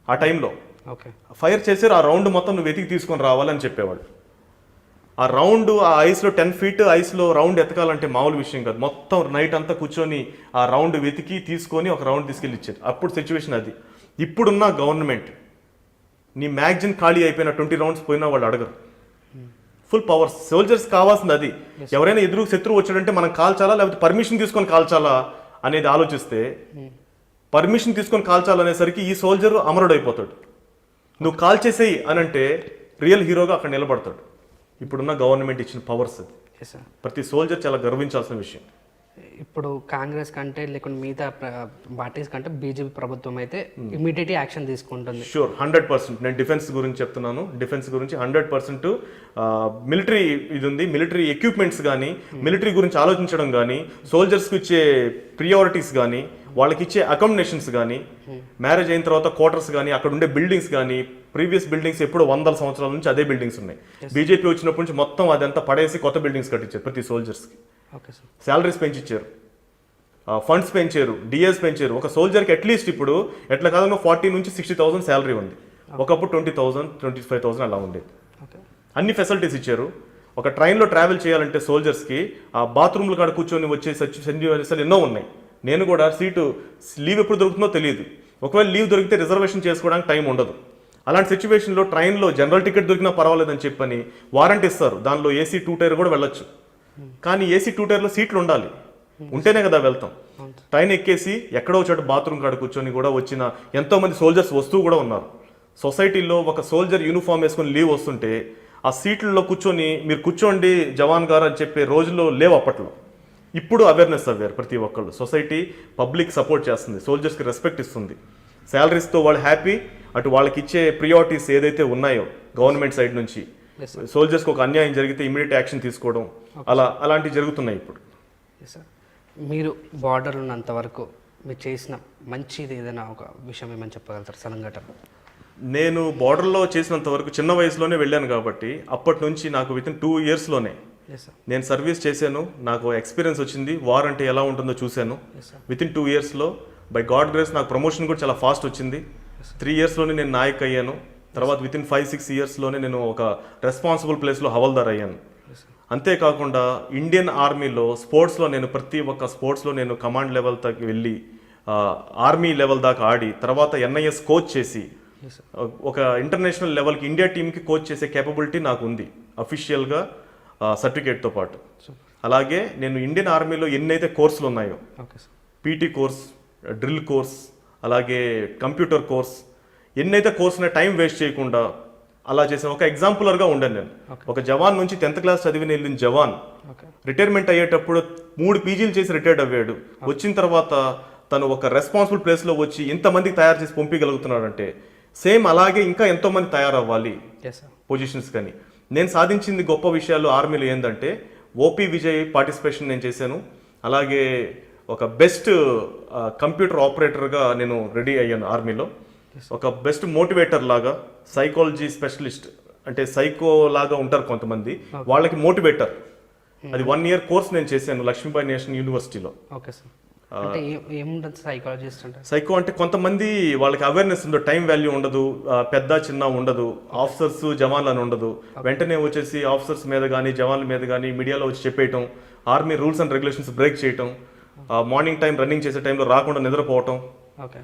[SPEAKER 2] ఆ టైంలో,
[SPEAKER 1] ఓకే
[SPEAKER 2] ఫైర్ చేసారు ఆ రౌండ్ మొత్తం నువ్వు వెతికి తీసుకొని రావాలని చెప్పేవాడు. ఆ రౌండ్ ఆ ఐస్లో 10 feet ఐస్లో రౌండ్ ఎతకాలంటే మామూలు విషయం కాదు. మొత్తం నైట్ అంతా కూర్చొని ఆ రౌండ్ వెతికి తీసుకొని ఒక రౌండ్ తీసుకెళ్ళి ఇచ్చారు. అప్పుడు సిచ్యువేషన్ అది. ఇప్పుడున్న గవర్నమెంట్ నీ మ్యాగజిన్ ఖాళీ అయిపోయిన 20 rounds పోయినా వాళ్ళు అడగరు. ఫుల్ పవర్స్ సోల్జర్స్ కావాల్సింది అది. ఎవరైనా ఎదురు శత్రువు వచ్చాడంటే మనం కాల్చాలా లేకపోతే పర్మిషన్ తీసుకొని కాల్చాలా అనేది ఆలోచిస్తే, పర్మిషన్ తీసుకొని కాల్చాలనేసరికి ఈ సోల్జర్ అమరుడైపోతాడు. నువ్వు కాల్ చేసేయి అని అంటే రియల్ హీరోగా అక్కడ నిలబడతాడు. ఇప్పుడున్న గవర్నమెంట్ ఇచ్చిన పవర్స్ అది.
[SPEAKER 1] Yes sir.
[SPEAKER 2] ప్రతి సోల్జర్ చాలా గర్వించాల్సిన విషయం.
[SPEAKER 1] ఇప్పుడు కాంగ్రెస్ కంటే లేకుంటే మిగతా పార్టీస్ కంటే బీజేపీ ప్రభుత్వం అయితే ఇమీడియట్ యాక్షన్ తీసుకుంటుంది.
[SPEAKER 2] షూర్ 100%. నేను డిఫెన్స్ గురించి చెప్తున్నాను. డిఫెన్స్ గురించి 100% మిలిటరీ ఇది ఉంది. మిలిటరీ ఎక్విప్మెంట్స్ కానీ, మిలిటరీ గురించి ఆలోచించడం కానీ, సోల్జర్స్కి ఇచ్చే ప్రియారిటీస్ కానీ, వాళ్ళకి ఇచ్చే అకామిడేషన్స్ కానీ, మ్యారేజ్ అయిన తర్వాత క్వార్టర్స్ కానీ, అక్కడ ఉండే బిల్డింగ్స్ కానీ, ప్రీవియస్ బిల్డింగ్స్ ఎప్పుడు 100 సంవత్సరాల నుంచి అదే బిల్డింగ్స్ ఉన్నాయి. బీజేపీ వచ్చినప్పటి నుంచి మొత్తం అదంతా పడేసి కొత్త బిల్డింగ్స్ కట్టించారు ప్రతి సోల్జర్స్కి.
[SPEAKER 1] Okay sir.
[SPEAKER 2] శాలరీస్ పెంచిచ్చారు, ఫండ్స్ పెంచారు, డిఎస్ పెంచారు. ఒక సోల్జర్కి అట్లీస్ట్ ఇప్పుడు ఎట్లా కాదన్నా 40 నుంచి 60,000 శాలరీ ఉంది. ఒకప్పుడు 20,000 25,000 అలా ఉండేది.
[SPEAKER 1] ఓకే
[SPEAKER 2] అన్ని ఫెసిలిటీస్ ఇచ్చారు. ఒక ట్రైన్లో ట్రావెల్ చేయాలంటే సోల్జర్స్కి ఆ బాత్రూమ్ల కాడ కూర్చొని వచ్చే సన్నివేశాలు ఎన్నో ఉన్నాయి. నేను కూడా లీవ్ ఎప్పుడు దొరుకుతుందో తెలియదు. ఒకవేళ లీవ్ దొరికితే రిజర్వేషన్ చేసుకోవడానికి టైం ఉండదు. అలాంటి సిచ్యువేషన్లో ట్రైన్లో జనరల్ టికెట్ దొరికినా పర్వాలేదని చెప్పని వారంటీ ఇస్తారు. దానిలో AC 2 tier కూడా వెళ్ళొచ్చు. కానీ AC 2 tier సీట్లు ఉండాలి, ఉంటేనే కదా వెళ్తాం. ట్రైన్ ఎక్కేసి ఎక్కడో చోట బాత్రూమ్ కాడ కూర్చొని కూడా వచ్చిన ఎంతో మంది సోల్జర్స్ వస్తూ కూడా ఉన్నారు. సొసైటీలో ఒక సోల్జర్ యూనిఫామ్ వేసుకొని లీవ్ వస్తుంటే ఆ సీట్లలో కూర్చొని మీరు కూర్చోండి జవాన్ గారు అని చెప్పే రోజుల్లో లేవు అప్పట్లో. ఇప్పుడు అవేర్నెస్ అవ్వారు ప్రతి ఒక్కళ్ళు. సొసైటీ పబ్లిక్ సపోర్ట్ చేస్తుంది, సోల్జర్స్కి రెస్పెక్ట్ ఇస్తుంది. శాలరీస్తో వాళ్ళు హ్యాపీ. అటు వాళ్ళకి ఇచ్చే ప్రియారిటీస్ ఏదైతే ఉన్నాయో గవర్నమెంట్ సైడ్ నుంచి, సోల్జర్స్కి ఒక అన్యాయం జరిగితే ఇమీడియట్ యాక్షన్ తీసుకోవడం, అలాంటివి జరుగుతున్నాయి ఇప్పుడు.
[SPEAKER 1] Yes sir. మీరు బార్డర్ ఉన్నంత వరకు మీరు చేసిన మంచిది ఏదైనా ఒక విషయం ఏమని చెప్పగలుగుతారు సంఘటన?
[SPEAKER 2] నేను బార్డర్లో చేసినంత వరకు చిన్న వయసులోనే వెళ్ళాను కాబట్టి అప్పటి నుంచి నాకు వితిన్ 2 yearsలోనే
[SPEAKER 1] ఎస్ సార్.
[SPEAKER 2] నేను సర్వీస్ చేశాను. నాకు ఎక్స్పీరియన్స్ వచ్చింది, వార్ అంటే ఎలా ఉంటుందో చూశాను. వితిన్ 2 yearsలో బై గాడ్ గ్రేస్ నాకు ప్రమోషన్ కూడా చాలా ఫాస్ట్ వచ్చింది. 3 yearsలోనే నేను నాయక్ అయ్యాను. తర్వాత వితిన్ 5-6 yearsలోనే నేను ఒక రెస్పాన్సిబుల్ ప్లేస్లో హవల్దార్ అయ్యాను. అంతేకాకుండా ఇండియన్ ఆర్మీలో స్పోర్ట్స్లో నేను ప్రతి ఒక్క స్పోర్ట్స్లో నేను కమాండ్ లెవెల్ దాకా వెళ్ళి ఆర్మీ లెవెల్ దాకా ఆడి, తర్వాత NIS కోచ్ చేసి ఒక ఇంటర్నేషనల్ లెవెల్కి ఇండియా టీంకి కోచ్ చేసే కేపబిలిటీ నాకు ఉంది అఫీషియల్గా సర్టిఫికేట్తో పాటు. అలాగే నేను ఇండియన్ ఆర్మీలో ఎన్నైతే కోర్సులు ఉన్నాయో,
[SPEAKER 1] okay sir.
[SPEAKER 2] PT course, drill course, అలాగే కంప్యూటర్ కోర్స్, ఎన్నైతే కోర్స్ టైం వేస్ట్ చేయకుండా అలా చేసిన ఒక ఎగ్జాంపులర్గా ఉండాను నేను. ఒక జవాన్ నుంచి 10th క్లాస్ చదివిన వెళ్ళిన జవాన్
[SPEAKER 1] ఓకే
[SPEAKER 2] రిటైర్మెంట్ అయ్యేటప్పుడు 3 పీజీలు చేసి రిటైర్డ్ అయ్యాడు. వచ్చిన తర్వాత తను ఒక రెస్పాన్సిబుల్ ప్లేస్లో వచ్చి ఇంతమందికి తయారు చేసి పంపించగలుగుతున్నాడంటే సేమ్ అలాగే ఇంకా ఎంతో మంది తయారవ్వాలి
[SPEAKER 1] ఎస్ సార్.
[SPEAKER 2] పొజిషన్స్ కానీ. నేను సాధించింది గొప్ప విషయాలు ఆర్మీలో ఏంటంటే ఓపీ విజయ్ పార్టిసిపేషన్ నేను చేశాను. అలాగే ఒక బెస్ట్ కంప్యూటర్ ఆపరేటర్గా నేను రెడీ అయ్యాను ఆర్మీలో. ఒక బెస్ట్ మోటివేటర్ లాగా, సైకాలజీ స్పెషలిస్ట్ అంటే సైకో లాగా ఉంటారు కొంతమంది, వాళ్ళకి మోటివేటర్. అది 1 year కోర్స్ నేను చేశాను లక్ష్మీబాయి నేషనల్ యూనివర్సిటీలో.
[SPEAKER 1] Okay sir. అంటే ఏముంటుంది సైకాలజిస్ట్ అంటే?
[SPEAKER 2] సైకో అంటే కొంతమంది వాళ్ళకి అవేర్నెస్ ఉండదు, టైం వాల్యూ ఉండదు, పెద్ద చిన్న ఉండదు, ఆఫీసర్స్ జవాన్లు అని ఉండదు. వెంటనే వచ్చేసి ఆఫీసర్స్ మీద కానీ జవాన్ల మీద కానీ మీడియాలో వచ్చి చెప్పేయటం, army rules and regulations break చేయటం, మార్నింగ్ టైం రన్నింగ్ చేసే టైంలో రాకుండా నిద్రపోవటం,
[SPEAKER 1] ఓకే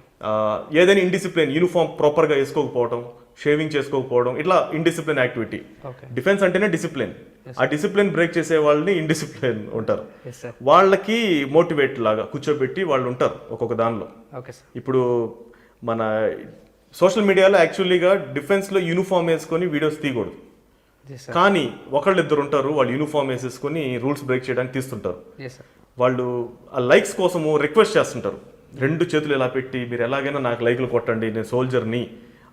[SPEAKER 2] ఏదైనా ఇండిసిప్లిన్ యూనిఫామ్ ప్రాపర్గా వేసుకోకపోవడం, షేవింగ్ చేసుకోకపోవడం, ఇట్లా ఇండిసిప్లిన్ యాక్టివిటీ.
[SPEAKER 1] ఓకే
[SPEAKER 2] డిఫెన్స్ అంటేనే డిసిప్లిన్. ఆ డిసిప్లిన్ బ్రేక్ చేసే వాళ్ళని ఇండిసిప్లిన్ ఉంటారు.
[SPEAKER 1] Yes sir.
[SPEAKER 2] వాళ్ళకి మోటివేట్ లాగా కూర్చోబెట్టి వాళ్ళు ఉంటారు ఒక్కొక్క దానిలో.
[SPEAKER 1] Okay sir.
[SPEAKER 2] ఇప్పుడు మన సోషల్ మీడియాలో యాక్చువల్లీగా డిఫెన్స్లో యూనిఫామ్ వేసుకొని వీడియోస్ తీయకూడదు,
[SPEAKER 1] ఎస్ సార్.
[SPEAKER 2] కానీ ఒకళ్ళు ఇద్దరు ఉంటారు వాళ్ళు యూనిఫామ్ వేసేసుకొని రూల్స్ బ్రేక్ చేయడానికి తీస్తుంటారు.
[SPEAKER 1] Yes sir.
[SPEAKER 2] వాళ్ళు ఆ లైక్స్ కోసము రిక్వెస్ట్ చేస్తుంటారు, 2 చేతులు ఇలా పెట్టి మీరు ఎలాగైనా నాకు లైక్లు కొట్టండి నేను సోల్జర్ని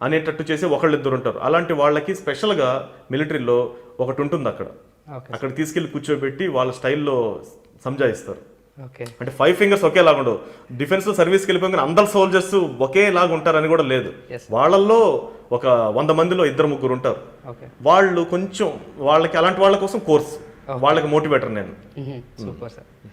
[SPEAKER 2] అనేటట్టు చేసి ఒకళ్ళు ఇద్దరు ఉంటారు. అలాంటి వాళ్ళకి స్పెషల్గా మిలిటరీలో ఒకటి ఉంటుంది అక్కడ.
[SPEAKER 1] ఓకే
[SPEAKER 2] అక్కడ తీసుకెళ్లి కూర్చోబెట్టి వాళ్ళ స్టైల్లో సంజాయిస్తారు.
[SPEAKER 1] ఓకే
[SPEAKER 2] అంటే 5 fingers ఒకేలాగా ఉండవు. డిఫెన్స్ లో సర్వీస్కి వెళ్ళిపోయిన అందరు సోల్జర్స్ ఒకేలాగా ఉంటారని కూడా లేదు.
[SPEAKER 1] Yes.
[SPEAKER 2] వాళ్ళల్లో ఒక 100 మందిలో 2-3 ఉంటారు.
[SPEAKER 1] ఓకే
[SPEAKER 2] వాళ్ళు కొంచెం వాళ్ళకి అలాంటి వాళ్ళ కోసం కోర్స్, వాళ్ళకి మోటివేటర్ నేను.
[SPEAKER 1] Super sir.